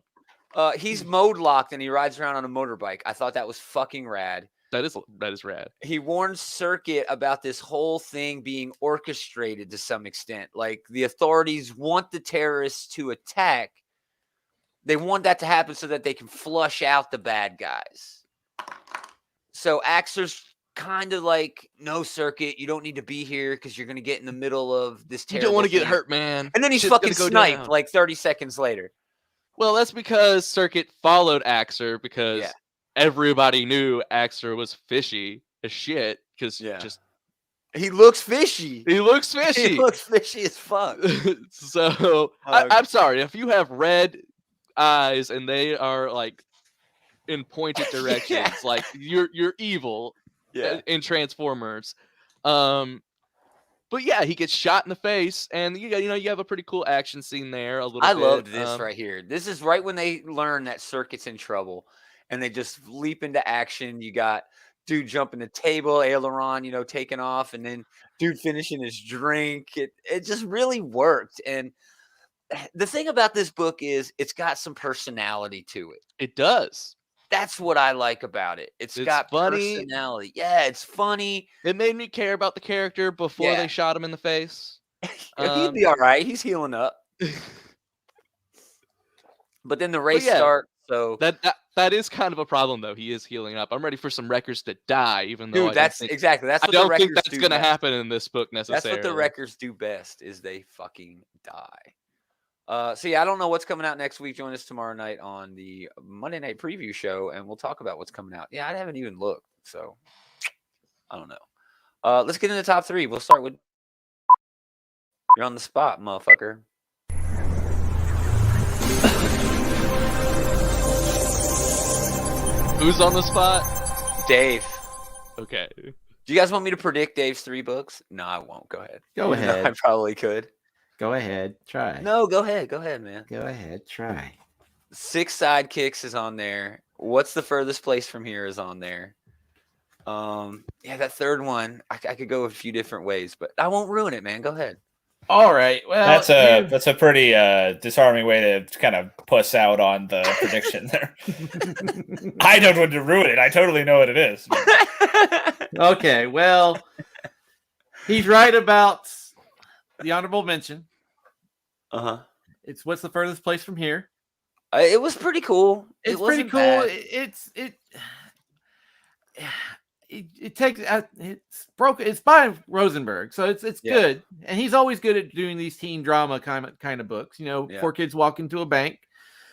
him. He's mode locked and he rides around on a motorbike. I thought that was fucking rad. That is rad. He warns Circuit about this whole thing being orchestrated to some extent. Like, the authorities want the terrorists to attack. They want that to happen so that they can flush out the bad guys. So Axer's kind of like, no, Circuit, you don't need to be here because you're gonna get in the middle of this You terrible don't want to get thing." hurt, man. And then he's Shit's gonna fucking go sniped down. like 30 seconds later. Well, that's because Circuit followed Axer because Yeah. everybody knew Axer was fishy as shit. Because Yeah. just He looks fishy. he looks He fishy. looks fishy as fuck. So I'm sorry if you have red eyes and they are like in pointed directions, Yeah. like you're evil Yeah. in Transformers. But yeah, he gets shot in the face, and you have a pretty cool action scene there. A little I bit. loved this right here. This is right when they learn that Circuit's in trouble, and they just leap into action. You got dude jumping the table, aileron, taking off, and then dude finishing his drink. It just really worked. And the thing about this book is it's got some personality to it. It does. That's what I like about it. It's got funny. personality. Yeah, it's funny. It made me care about the character before they shot him in the face. He'd be all right. He's healing up. But then the race starts. So that is kind of a problem, though. He is healing up. I'm ready for some wreckers to die, even though dude, that's what I the don't wreckers think that's do going to best. happen in this book necessarily. That's what the wreckers do best is they fucking die. So yeah, I don't know what's coming out next week. Join us tomorrow night on the Monday Night Preview Show, and we'll talk about what's coming out. Yeah, I haven't even looked, so I don't know. Let's get into the top 3. We'll start with you're on the spot, motherfucker. Who's on the spot? Dave. Okay. Do you guys want me to predict Dave's 3 books? No, I won't. Go ahead. Go Even though ahead. I probably could. Go ahead. Try. No, go ahead. Go ahead, man. Go ahead. Try. 6 Sidekicks is on there. What's the furthest place from here is on there. Yeah, that third one, I could go a few different ways, but I won't ruin it, man. Go ahead. All right. Well, That's a pretty disarming way to kind of puss out on the prediction there. I don't want to ruin it. I totally know what it is. Okay. Well, he's right about the honorable mention. Uh-huh. It's what's the furthest place from here? It was pretty cool. It's pretty wasn't cool. bad. It takes it's broken. It's by Rosenberg, so it's Yeah. good, and he's always good at doing these teen drama kind of books. Yeah. 4 kids walk into a bank,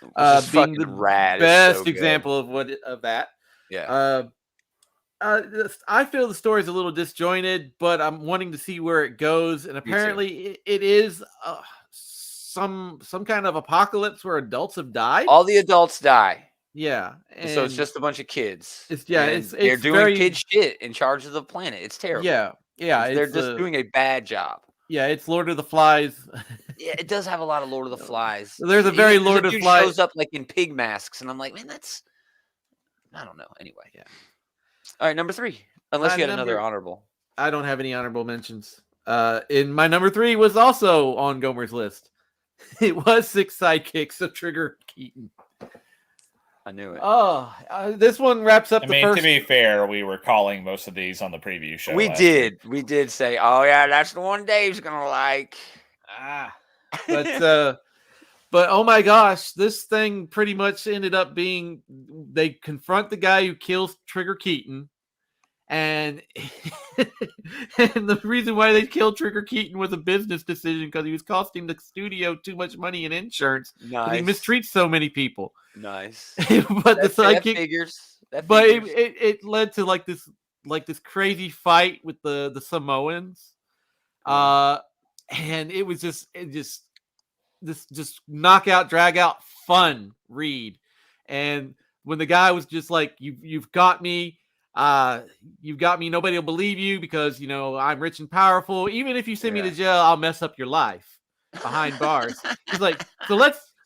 Which is being fucking the rad. It's best so good. example of that. Yeah. I feel the story's a little disjointed, but I'm wanting to see where it goes. And apparently, it is some kind of apocalypse where adults have died. All the adults die. Yeah, So it's just a bunch of kids. It's they're doing very, kid shit in charge of the planet. It's terrible. Yeah. They're It's, just doing a bad job. Yeah, it's Lord of the Flies. Yeah, it does have a lot of Lord of the Flies. There's a very Lord of the Flies shows up like in pig masks, and I'm like, man, that's I don't know. Anyway, yeah. All right, number 3. Unless you had another number- honorable. I don't have any honorable mentions. In my number 3 was also on Gomer's list. It was 6 Sidekicks of Trigger Keaton. I knew it. Oh, this one wraps up I the mean, first. to be fair, we were calling most of these on the preview show. We last week. did. We did say, oh yeah, that's the one Dave's gonna like. But oh my gosh, this thing pretty much ended up being they confront the guy who kills Trigger Keaton, and and the reason why they killed Trigger Keaton was a business decision because he was costing the studio too much money in insurance. Nice. He mistreats so many people. Nice. But the That sidekick figures. but it led to like this crazy fight with the Samoans, and it was just knockout drag out fun read. And when the guy was just like, you've got me, nobody will believe you because I'm rich and powerful. Even if you send me to jail, I'll mess up your life behind bars. He's like, so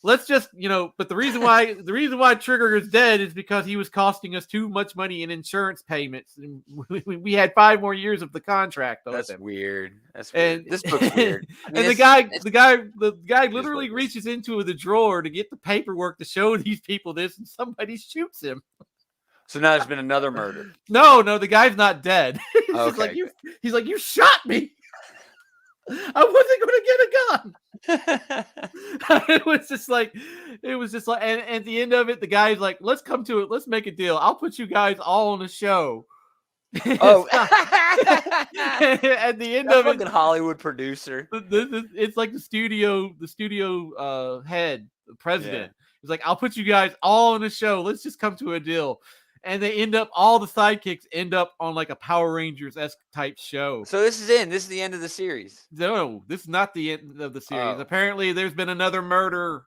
let's just, but the reason why Trigger is dead is because he was costing us too much money in insurance payments. And we had 5 more years of the contract. That's weird. That's And weird. This book's weird. I mean, and the guy literally reaches into the drawer to get the paperwork to show these people this, and somebody shoots him. So now there's been another murder. No, the guy's not dead. He's just Okay, like he's like, you shot me. I wasn't going to get a gun. It was just like, and at the end of it, the guy's like, let's come to it. Let's make a deal. I'll put you guys all on a show Oh, At the end that of it, fucking Hollywood producer. it's like the studio head, the president. He's like, I'll put you guys all in a show. Let's just come to a deal. And they end up, all the sidekicks end up on like a Power Rangers-esque type show. So this is the end of the series. No, this is not the end of the series. Oh. Apparently, there's been another murder.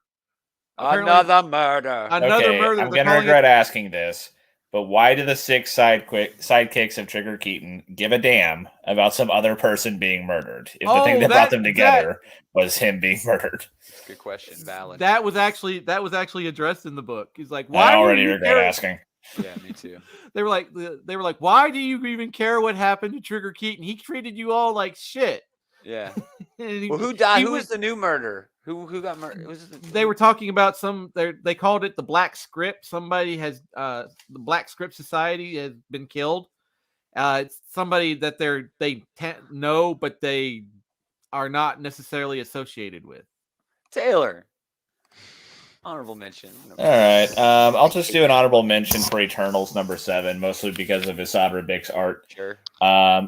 Another murder. Another Okay, murder. I'm They're gonna calling regret it- asking this, but why do the 6 sidekicks of Trigger Keaton give a damn about some other person being murdered? If the thing that brought them together was him being murdered. Good question. Valid. That was actually addressed in the book. He's like, why I do already you regret care? asking. Yeah, me too. They were like, why do you even care what happened to Trigger Keaton? He treated you all like shit. Yeah. And he- Well, who died? he Who was went- the new murder? Who got murdered? Was it They were talking about they called it the Black Script. Somebody has the Black Script Society has been killed. It's somebody that they know, but they are not necessarily associated with. Taylor. Honorable mention. All right, I'll just do an honorable mention for Eternals #7, mostly because of Isabra Bix art. Sure.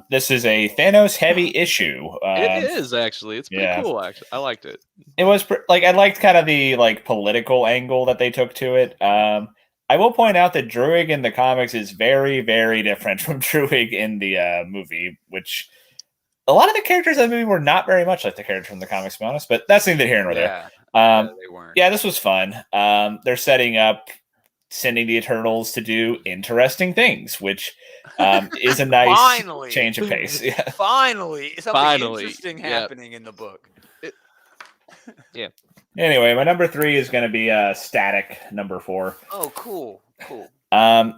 This is a Thanos heavy issue. It is actually. It's pretty yeah. cool. Actually, I liked it. It was I liked kind of the political angle that they took to it. I will point out that Druig in the comics is very, very different from Druig in the movie, which a lot of the characters in the movie were not very much like the characters from the comics, to be honest. But that's neither here nor there. They weren't. Yeah, this was fun. They're sending the Eternals to do interesting things, which is a nice Finally. change of pace. Yeah. Finally, something Finally, interesting yep. happening in the book. Anyway, my #3 is going to be Static #4. Oh, cool.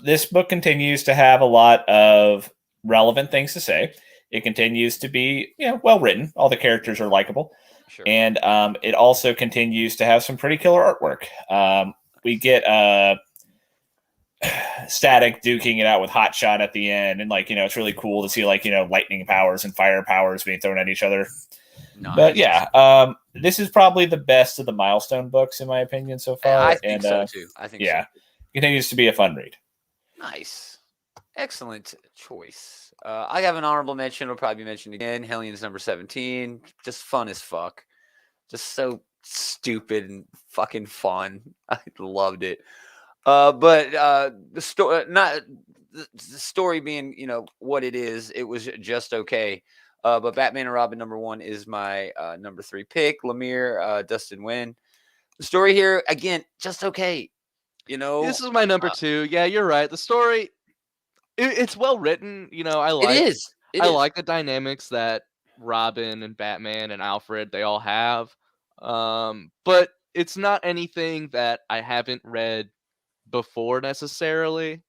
This book continues to have a lot of relevant things to say. It continues to be, well written. All the characters are likable. Sure. And it also continues to have some pretty killer artwork. We get Static duking it out with Hotshot at the end, and it's really cool to see lightning powers and fire powers being thrown at each other. Nice. But yeah, this is probably the best of the Milestone books in my opinion so far. I think so too. Yeah, continues to be a fun read. Nice. Excellent choice. I have an honorable mention. Will probably be mentioned again. Hellions #17. Just fun as fuck. Just so stupid and fucking fun. I loved it. But the story, not the story being, what it is. It was just okay. But Batman and Robin #1 is my #3 pick. Lemire, Dustin Nguyen. The story here again, just okay. This is my #2. Yeah, you're right. The story, it's well written. I like. It is. I like the dynamics that Robin and Batman and Alfred they all have. But it's not anything that I haven't read before necessarily.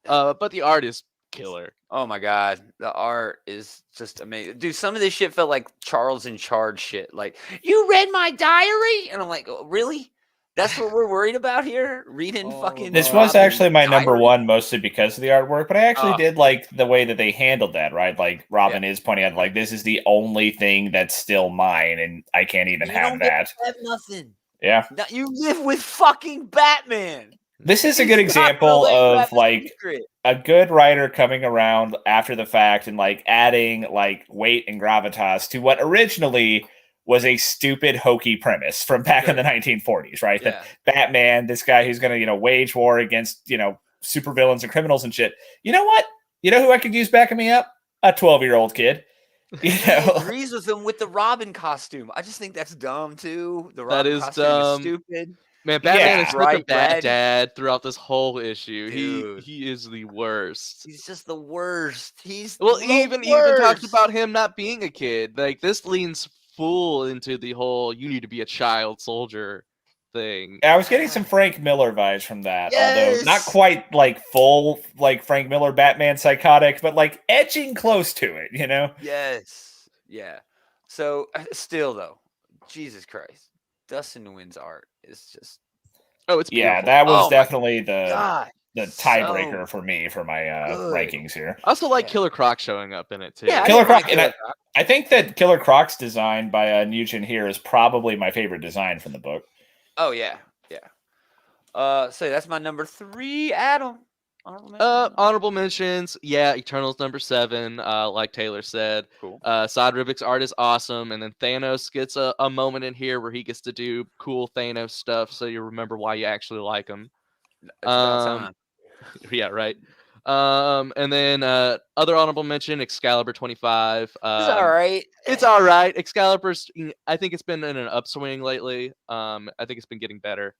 But the art is killer. Oh my god, the art is just amazing, dude. Some of this shit felt like Charles in Charge shit. Like, you read my diary, and I'm like, oh, really? That's what we're worried about here? Reading fucking. This was Robin's actually my diary? #1 mostly because of the artwork, but I actually did like the way that they handled that, right? Like Robin is pointing out, this is the only thing that's still mine, and I can't even have that. Have nothing. Yeah. Now, you live with fucking Batman. This is a He's good not example gonna let you of have a secret. a good writer coming around after the fact and adding weight and gravitas to what originally was a stupid hokey premise from back in the 1940s, right? Yeah. That Batman, this guy who's going to wage war against supervillains and criminals and shit. You know what? You know who I could use backing me up? A 12-year-old kid. He agrees with him with the Robin costume. I just think that's dumb too. The Robin costume is stupid. Man, Batman Yeah. is such a Right, bad Brad? dad throughout this whole issue. Dude. He is the worst. He's just the worst. He's Well, the he even talks worst. about him not being a kid. This leans full into the whole "you need to be a child soldier" thing. I was getting some Frank Miller vibes from that, although not Yes. quite full Frank Miller Batman psychotic, but edging close to it, Yes. Yeah. So still though, Jesus Christ, Dustin Nguyen's art is just Oh, it's beautiful. Yeah, that was Oh my definitely the God. tiebreaker so for me for my good. rankings here. I also like Yeah. Killer Croc showing up in it too. Yeah, I Killer didn't mind Croc, and Killer Croc. I think that Killer Croc's design by Nugent here is probably my favorite design from the book. Oh yeah, yeah. So that's my #3, Adam. Honorable mentions. Yeah, Eternals #7. Like Taylor said. Cool. Sod Rubik's art is awesome, and then Thanos gets a moment in here where he gets to do cool Thanos stuff, so you remember why you actually like him. It's about time. Yeah, right. And then other honorable mention, Excalibur 25. It's all right. It's all right. Excalibur's, I think it's been in an upswing lately. I think it's been getting better.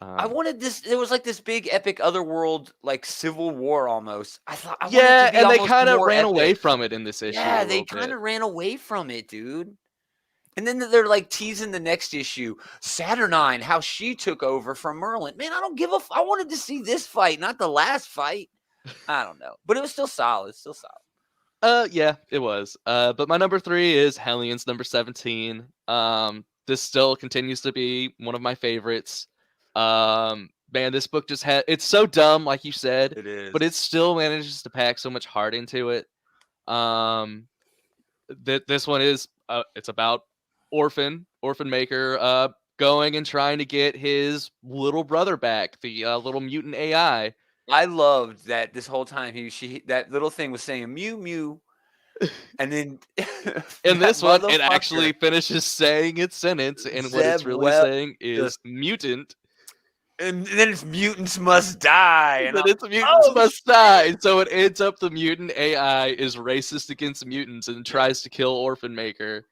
I wanted this. There was like this big epic otherworld, like civil war almost. I thought. Yeah, and they kind of ran away from it in this issue. Yeah, they kind of ran away from it, dude. And then they're like teasing the next issue, Saturnine, how she took over from Merlin. Man, I don't give a. I wanted to see this fight, not the last fight. I don't know, but it was still solid. Still solid. Yeah, it was. But my number 3 is Hellions #17. This still continues to be one of my favorites. Man, this book just had. It's so dumb, like you said. It is, but it still manages to pack so much heart into it. This one is. It's about Orphan Maker. Going and trying to get his little brother back, the little mutant AI. I loved that this whole time that little thing was saying mew mew, and then in this one it actually finishes saying its sentence, and what it's really saying is mutant, and then it's mutants must die, and then it's mutants must die, and so it ends up the mutant AI is racist against mutants and tries to kill Orphan Maker.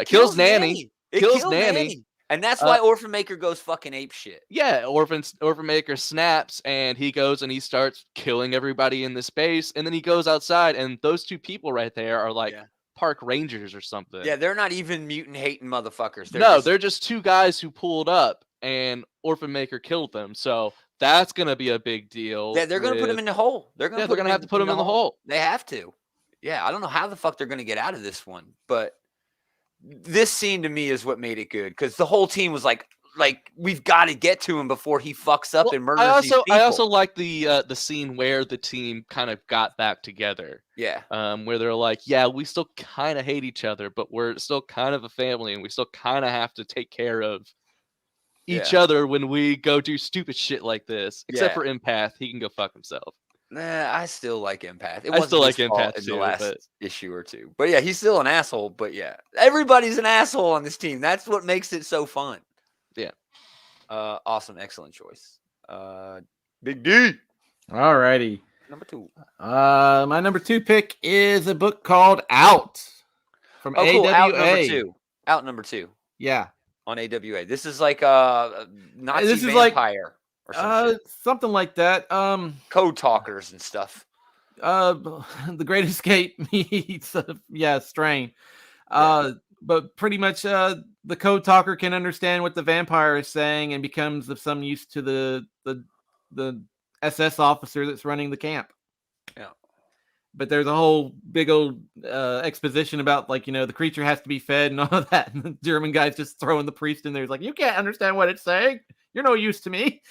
Kills Nanny. Kills Nanny. And that's why Orphan Maker goes fucking apeshit. Yeah, Orphan Maker snaps, and he goes and he starts killing everybody in the space, and then he goes outside, and those two people right there are like park rangers or something. Yeah, they're not even mutant hating motherfuckers. They're just two guys who pulled up, and Orphan Maker killed them. So that's gonna be a big deal. Yeah, they're gonna put him in the hole. They're gonna have to put him in the hole. They have to. Yeah, I don't know how the fuck they're gonna get out of this one, but this scene to me is what made it good, because the whole team was like we've got to get to him before he fucks up and murders these people. I also like the scene where the team kind of got back together. Yeah. Where they're like, yeah, we still kind of hate each other, but we're still kind of a family, and we still kind of have to take care of each other when we go do stupid shit like this. Except for Empath, he can go fuck himself. Nah, I still like Empath. I still like Empath in the last issue or two. But yeah, he's still an asshole. But yeah, everybody's an asshole on this team. That's what makes it so fun. Yeah. Awesome. Excellent choice. Big D. Alrighty. Number 2. My number 2 pick is a book called Out from AWA. Cool. Out number 2. Out number 2. Yeah. On AWA. This is like a Nazi vampire. Or something like that. Code talkers and stuff. The Great Escape meets Strain. But pretty much the code talker can understand what the vampire is saying and becomes of some use to the SS officer that's running the camp. Yeah. But there's a whole big old exposition about the creature has to be fed and all of that. And the German guy's just throwing the priest in there. He's like, you can't understand what it's saying. You're no use to me.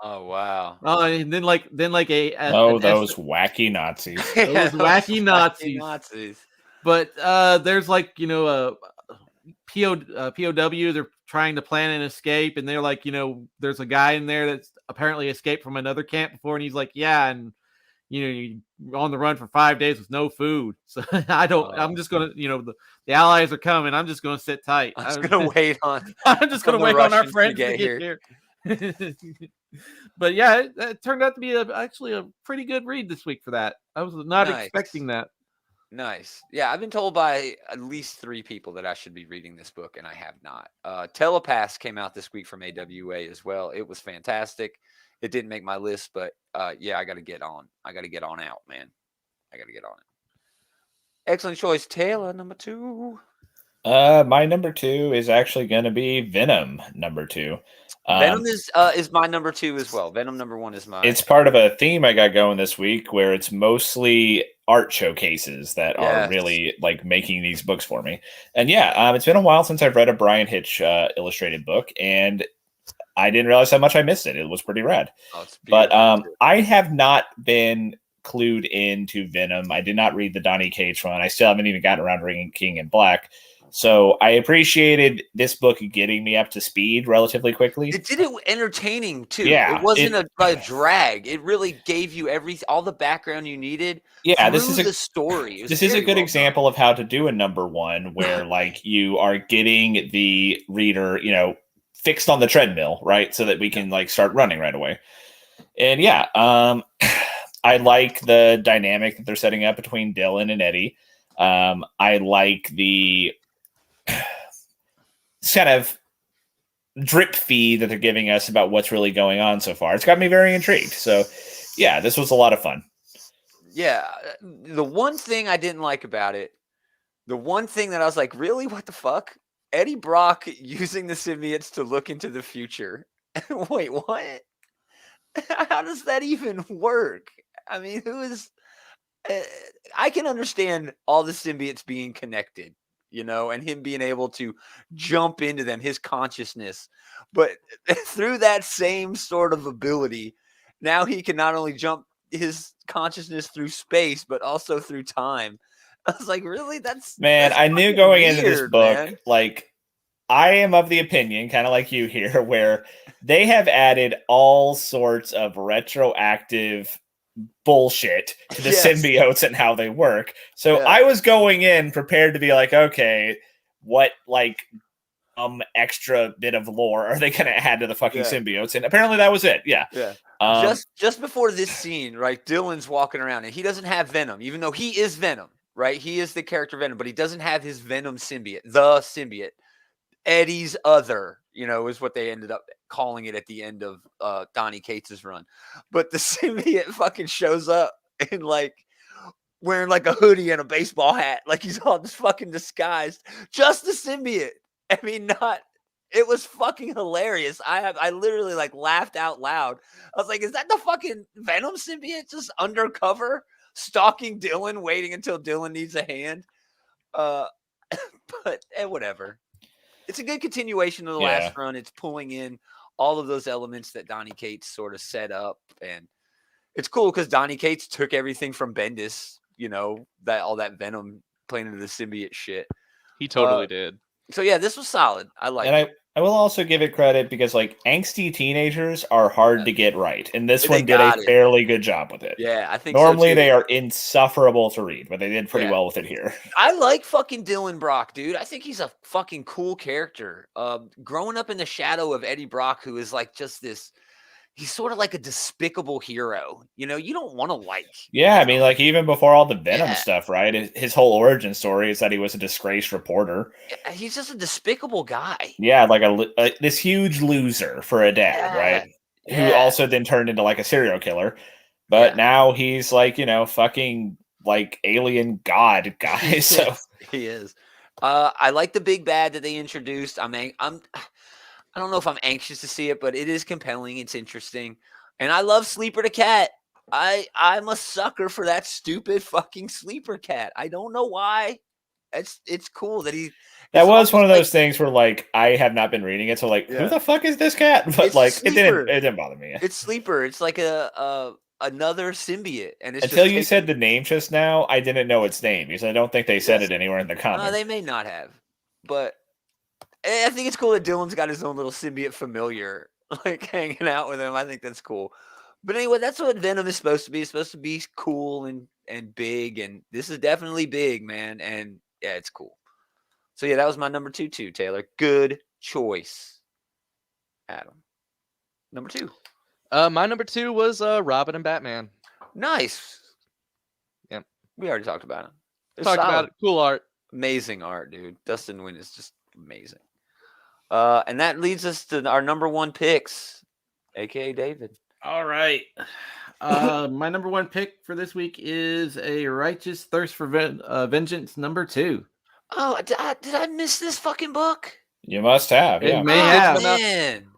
Oh wow! And then like those wacky Nazis. Those wacky Nazis. But there's a POW. They're trying to plan an escape, and they're like, there's a guy in there that's apparently escaped from another camp before, and he's like, yeah, and you're on the run for 5 days with no food. So I'm just gonna, the Allies are coming. I'm just gonna sit tight. I'm just gonna wait on. I'm just gonna wait on our friends to get here. But yeah, it turned out to be actually a pretty good read this week for that. I was not expecting that. Nice. Yeah, I've been told by at least 3 people that I should be reading this book, and I have not. Telepath came out this week from AWA as well. It was fantastic. It didn't make my list, but yeah, I got to get on. I got to get on out, man. I got to get on it. Excellent choice, Taylor. Number 2. My number 2 is actually going to be Venom number 2. Venom is my number 2 as well. Venom number 1 is mine. It's part of a theme I got going this week where it's mostly art showcases that are really like making these books for me. And yeah, it's been a while since I've read a Brian Hitch illustrated book, and I didn't realize how much I missed it. It was pretty rad. But I have not been clued into Venom. I did not read the Donny Cates one. I still haven't even gotten around to reading King in Black. So I appreciated this book getting me up to speed relatively quickly. It did it entertaining too. Yeah, it wasn't a drag. It really gave you all the background you needed. Yeah, through the story. This is a good example of how to do a number one where like you are getting the reader, fixed on the treadmill, right? So that we can like start running right away. And yeah, I like the dynamic that they're setting up between Dylan and Eddie. I like the kind of drip feed that they're giving us about what's really going on so far. It's got me very intrigued. So yeah, this was a lot of fun. Yeah. The one thing I didn't like about it, the one thing that I was like, really, what the fuck? Eddie Brock using the symbiotes to look into the future. Wait, what? How does that even work? I mean, I can understand all the symbiotes being connected, and him being able to jump into them, his consciousness. But through that same sort of ability, now he can not only jump his consciousness through space, but also through time. I was like, really? That's I knew going into this book, man. like, I am of the opinion, kind of like you here, where they have added all sorts of retroactive bullshit to the symbiotes and how they work. So I was going in prepared to be like, okay, what like extra bit of lore are they going to add to the fucking symbiotes? And apparently that was it. Yeah. Just before this scene, right? Dylan's walking around and he doesn't have Venom, even though he is Venom, right? He is the character Venom, but he doesn't have his Venom symbiote, the symbiote. Eddie's other, is what they ended up calling it at the end of Donny Cates' run. But the symbiote fucking shows up and like wearing like a hoodie and a baseball hat, like he's all just fucking disguised. Just the symbiote. I mean, it was fucking hilarious. I literally like laughed out loud. I was like, is that the fucking Venom symbiote just undercover stalking Dylan, waiting until Dylan needs a hand? But whatever. It's a good continuation of the last run. It's pulling in all of those elements that Donny Cates sort of set up. And it's cool because Donny Cates took everything from Bendis, that all that Venom playing into the symbiote shit. He totally did. So yeah, this was solid. I like it. I will also give it credit because like angsty teenagers are hard to get right. And this one did a fairly good job with it. Yeah, I think normally so too. they are insufferable to read, but they did pretty well with it here. I like fucking Dylan Brock, dude. I think he's a fucking cool character. Growing up in the shadow of Eddie Brock, who is like just this, he's sort of like a despicable hero. You don't want to like. Yeah, I mean, like even before all the Venom stuff, right? His whole origin story is that he was a disgraced reporter. He's just a despicable guy. Yeah, like this huge loser for a dad, right? Who also then turned into like a serial killer. But now he's like, fucking like alien god guy. So he is. I like the big bad that they introduced. I don't know if I'm anxious to see it, but it is compelling. It's interesting. And I love Sleeper the Cat. I'm a sucker for that stupid fucking Sleeper Cat. I don't know why. It's cool that that was one of those things where like I have not been reading it, so like who the fuck is this cat? But it's like Sleeper. it didn't bother me. It's Sleeper. It's like another symbiote, and it's until you said the name just now, I didn't know its name because I don't think they said it anywhere in the comics. They may not have, but I think it's cool that Dylan's got his own little symbiote familiar, like hanging out with him. I think that's cool. But anyway, that's what Venom is supposed to be. It's supposed to be cool and big, and this is definitely big, man. And yeah, it's cool. So yeah, that was my number 2 too, Taylor. Good choice, Adam. Number 2. My number 2 was Robin and Batman. Nice. Yep. We already talked about it. Talked about it. Cool art. Amazing art, dude. Dustin Nguyen is just amazing. And that leads us to our number 1 picks, aka David. All right. My number 1 pick for this week is A Righteous Thirst for Vengeance number 2. Oh, did I miss this fucking book? You must have. It may have. Man.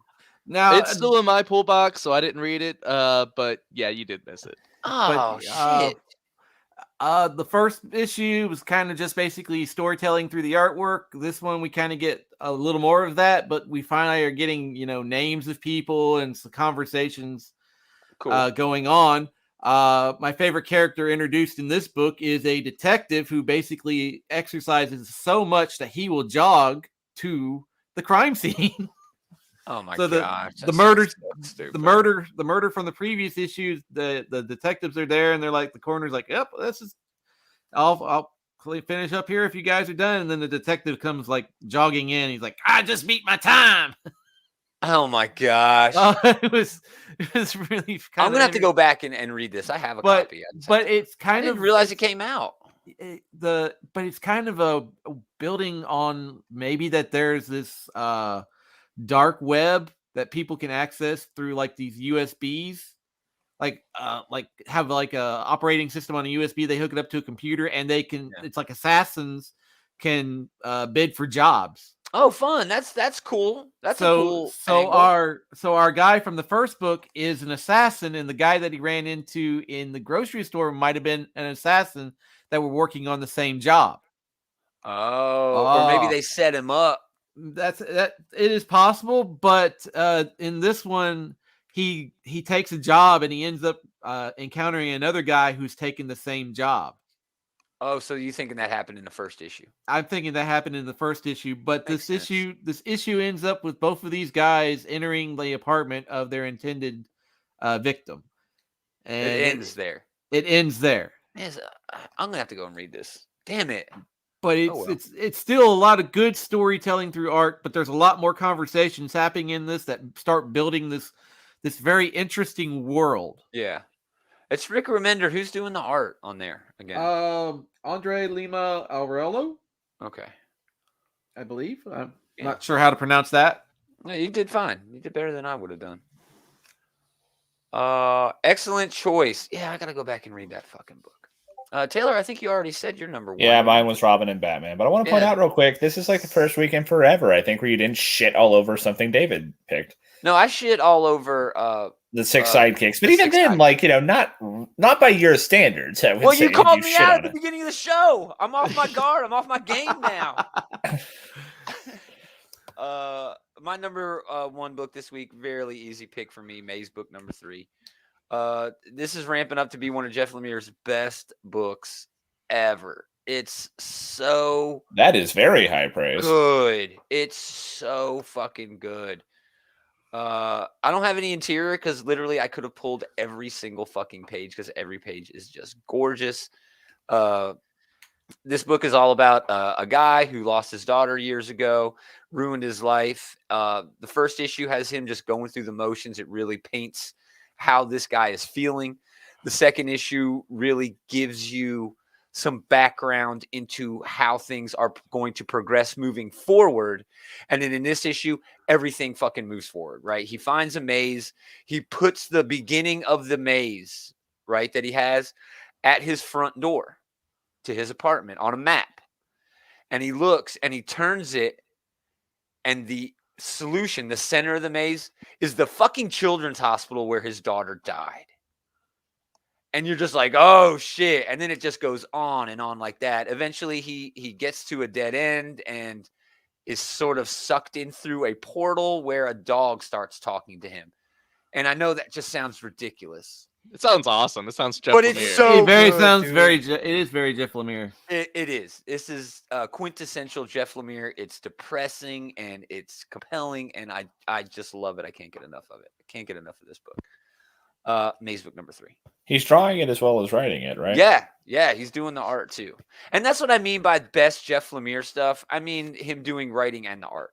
Now it's still in my pull box, so I didn't read it. But yeah, you did miss it. Oh shit. The first issue was kind of just basically storytelling through the artwork. This one we kind of get a little more of that, but we finally are getting names of people and some conversations going on. My favorite character introduced in this book is a detective who basically exercises so much that he will jog to the crime scene. Oh my So gosh. the that murder, sounds so stupid. the murder from the previous issues. The detectives are there, and they're like, the coroner's like, "Yep, this is. I'll finish up here if you guys are done." And then the detective comes like jogging in. He's like, "I just beat my time." Oh my gosh. It was really. I'm gonna have to go back and read this. I have a But copy. but it's I kind didn't of realize it came out. but it's kind of a building on maybe that there's this dark web that people can access through like these USBs, like have like a operating system on a USB. They hook it up to a computer, and they can. Yeah. It's like assassins can bid for jobs. Oh, fun. That's cool. That's a cool. So angle. our guy from the first book is an assassin, and the guy that he ran into in the grocery store might have been an assassin that were working on the same job. Or maybe they set him up. That it is possible, but in this one, he takes a job and he ends up encountering another guy who's taking the same job. Oh, so you thinking that happened in the first issue? I'm thinking that happened in the first issue, but Makes this sense. issue ends up with both of these guys entering the apartment of their intended victim, and It ends there. It ends there. Yes, I'm gonna have to go and read this. Damn it! But it's still a lot of good storytelling through art, but there's a lot more conversations happening in this that start building this very interesting world. Yeah, it's Rick Remender. Who's doing the art on there again? Andre Lima Aurelio, Okay, I believe. I'm Yeah. not sure how to pronounce that. No, you did fine. You did better than I would have done. Excellent choice. Yeah, I gotta go back and read that fucking book. Taylor, I think you already said your number one. Yeah, mine was Robin and Batman. But I want to point out real quick, this is like the first weekend forever, I think, where you didn't shit all over something David picked. No, I shit all over the six sidekicks. But even then, like, you know, not by your standards. Well, you called me out at the beginning of the show. I'm off my guard. I'm off my game now. My number one book this week, fairly easy pick for me, May's book number 3. This is ramping up to be one of Jeff Lemire's best books ever. It's so that is very high praise. Good. It's so fucking good. I don't have any interior because literally I could have pulled every single fucking page because every page is just gorgeous. This book is all about a guy who lost his daughter years ago, ruined his life. The first issue has him just going through the motions. It really paints how this guy is feeling. The second issue really gives you some background into how things are going to progress moving forward. And then in this issue, everything fucking moves forward, right? He finds a maze. He puts the beginning of the maze, right, that he has at his front door to his apartment on a map. And he looks and he turns it, and the solution, the center of the maze, is the fucking children's hospital where his daughter died. And you're just like, oh shit. And then it just goes on and on like that. Eventually he gets to a dead end and is sort of sucked in through a portal where a dog starts talking to him. And I know that just sounds ridiculous. It sounds awesome. It sounds Jeff But Lemire. it's so it is very Jeff Lemire. It is. This is quintessential Jeff Lemire. It's depressing and it's compelling, and I just love it. I can't get enough of it. I can't get enough of this book. May's book number 3. He's drawing it as well as writing it, right? Yeah, he's doing the art too. And that's what I mean by best Jeff Lemire stuff. I mean him doing writing and the art.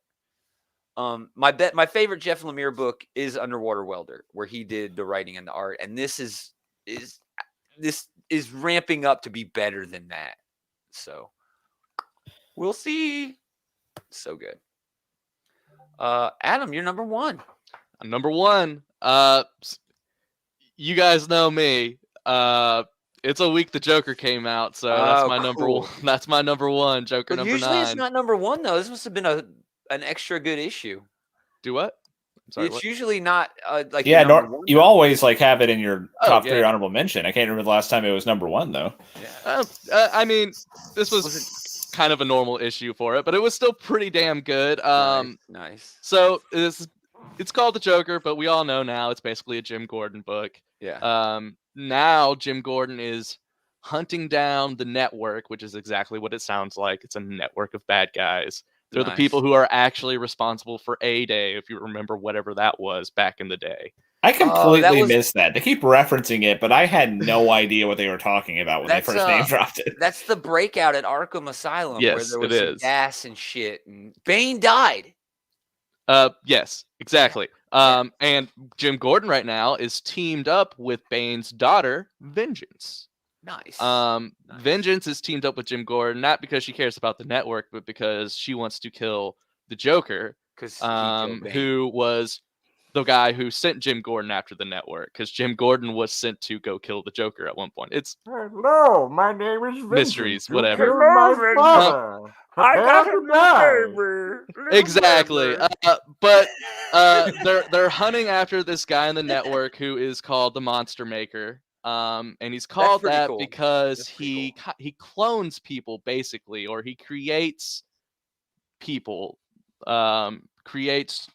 My favorite Jeff Lemire book is Underwater Welder, where he did the writing and the art, and this is ramping up to be better than that. So we'll see. So good. Adam, you're number 1. I'm number 1. You guys know me. It's a week the Joker came out, so that's my number 1. That's my number 1. Joker number 9. Usually it's not number 1 though. This must have been an extra good issue. Do what? Sorry, it's usually not like you always like have it in your top 3 honorable mention. I can't remember the last time it was number 1 though. Yeah. I mean, this was kind of a normal issue for it, but it was still pretty damn good. Nice. So it's called The Joker, but we all know now it's basically a Jim Gordon book. Yeah. now Jim Gordon is hunting down the network, which is exactly what it sounds like. It's a network of bad guys. They're the people who are actually responsible for A-Day, if you remember whatever that was back in the day. I completely missed that. They keep referencing it, but I had no idea what they were talking about when they first name dropped it. That's the breakout at Arkham Asylum, Yes, where there was it some is. gas and shit, and Bane died. Yes, exactly. And Jim Gordon right now is teamed up with Bane's daughter, Vengeance. Nice. Vengeance is teamed up with Jim Gordon, not because she cares about the network, but because she wants to kill the Joker, who was the guy who sent Jim Gordon after the network, because Jim Gordon was sent to go kill the Joker at one point. It's hello, my name is Vengeance. Mysteries, whatever. You killed my father. I got Prepare a to die. neighbor. Exactly. But they're hunting after this guy in the network who is called the Monster Maker. And he's called that cool. because he clones people, basically, or he creates people, creates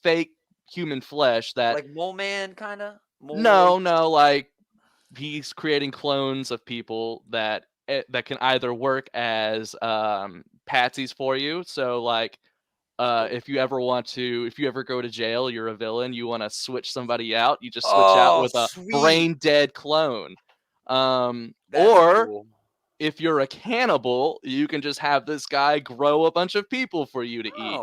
fake human flesh that, like Mole Man, kind of. No, like he's creating clones of people that can either work as patsies for you. So like, if you ever go to jail, you're a villain, you want to switch somebody out, you just switch out with a brain dead clone. Or cool. If you're a cannibal, you can just have this guy grow a bunch of people for you to eat.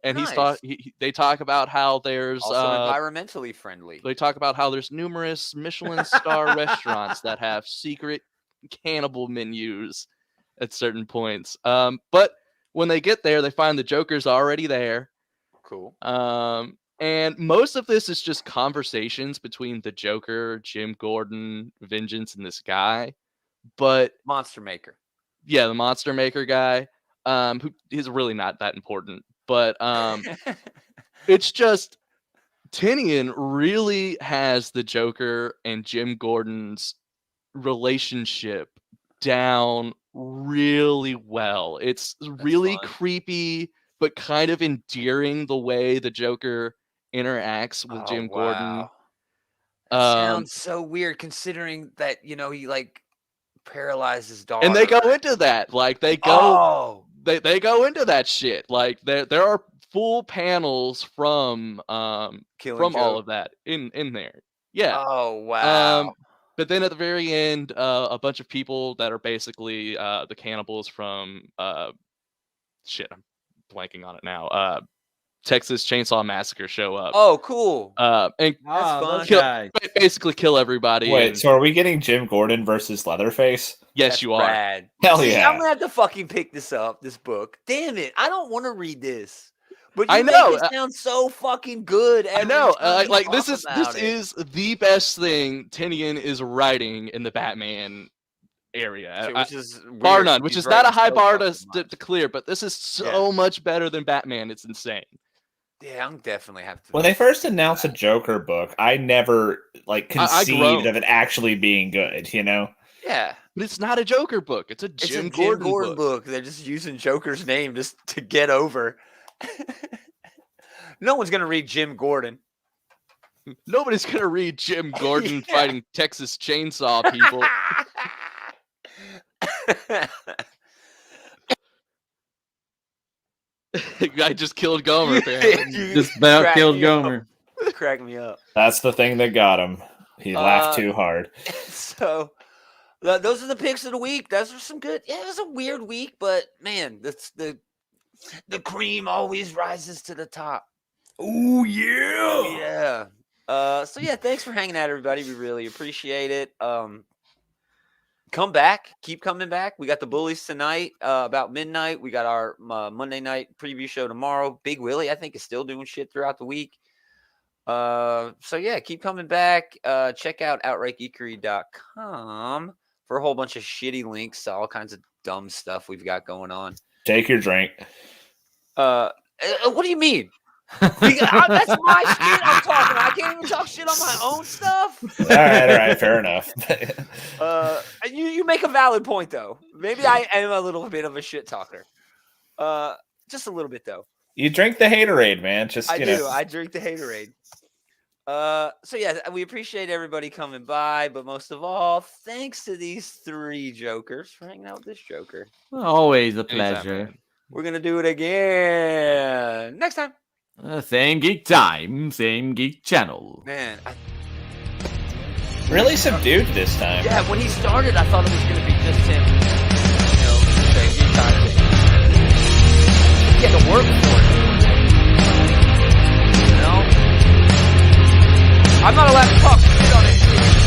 And nice. They talk about how there's also environmentally friendly. They talk about how there's numerous Michelin star restaurants that have secret cannibal menus at certain points. But when they get there, they find the Joker's already there. Cool. And most of this is just conversations between the Joker, Jim Gordon, Vengeance, and this guy. But Monster Maker. Yeah, the Monster Maker guy, who is really not that important. But it's just Tynion really has the Joker and Jim Gordon's relationship down really well. It's really creepy, but kind of endearing the way the Joker interacts with Jim Gordon. Sounds so weird considering that, he like paralyzed his daughter. And they go into that. Like they go into that shit. Like there are full panels from all of that in there. Yeah. Oh wow. But then at the very end, a bunch of people that are basically the cannibals from shit, I'm blanking on it now. Texas Chainsaw Massacre show up. Oh, cool. And that's fun. Basically kill everybody. Wait, so are we getting Jim Gordon versus Leatherface? Yes, that's you are. Rad. Hell See, yeah. I'm gonna have to fucking pick this book. Damn it. I don't want to read this. But I know it sounds so fucking good. I know. Like this is the best thing Tynion is writing in the Batman area, which is bar none. Which is not a high bar to clear, but this is so much better than Batman. It's insane. Yeah, I'm definitely have to. When they first announced a Joker book, I never conceived of it actually being good. Yeah, but it's not a Joker book. It's a Jim Gordon book. They're just using Joker's name just to get over. No one's gonna read Jim Gordon. Nobody's gonna read Jim Gordon fighting Texas Chainsaw people. I just killed Gomer. Just about killed Gomer. Crack me up. That's the thing that got him. He laughed too hard. So those are the picks of the week. Those are some good. Yeah, it was a weird week, but man, that's the cream always rises to the top. Oh yeah. Yeah. So yeah, thanks for hanging out, everybody. We really appreciate it. Come back, keep coming back. We got the Bullies tonight, about midnight. We got our Monday night preview show tomorrow. Big Willie, I think, is still doing shit throughout the week. So yeah, keep coming back. Check out outrightgeekery.com for a whole bunch of shitty links to all kinds of dumb stuff we've got going on. Take your drink. What do you mean? That's my shit I'm talking. I can't even talk shit on my own stuff. All right, fair enough. You make a valid point though. Maybe I am a little bit of a shit talker. Just a little bit though. You drink the haterade, man. I do. I drink the haterade. So yeah, we appreciate everybody coming by, but most of all, thanks to these 3 jokers for hanging out with this joker. Always a Anytime, pleasure. man. We're gonna do it again next time. Same geek time, same geek channel. Man, Really subdued this time. yeah, when he started, I thought it was gonna be just him. Saying geek time. He had to work for it. You know, I'm not allowed to talk shit on anything.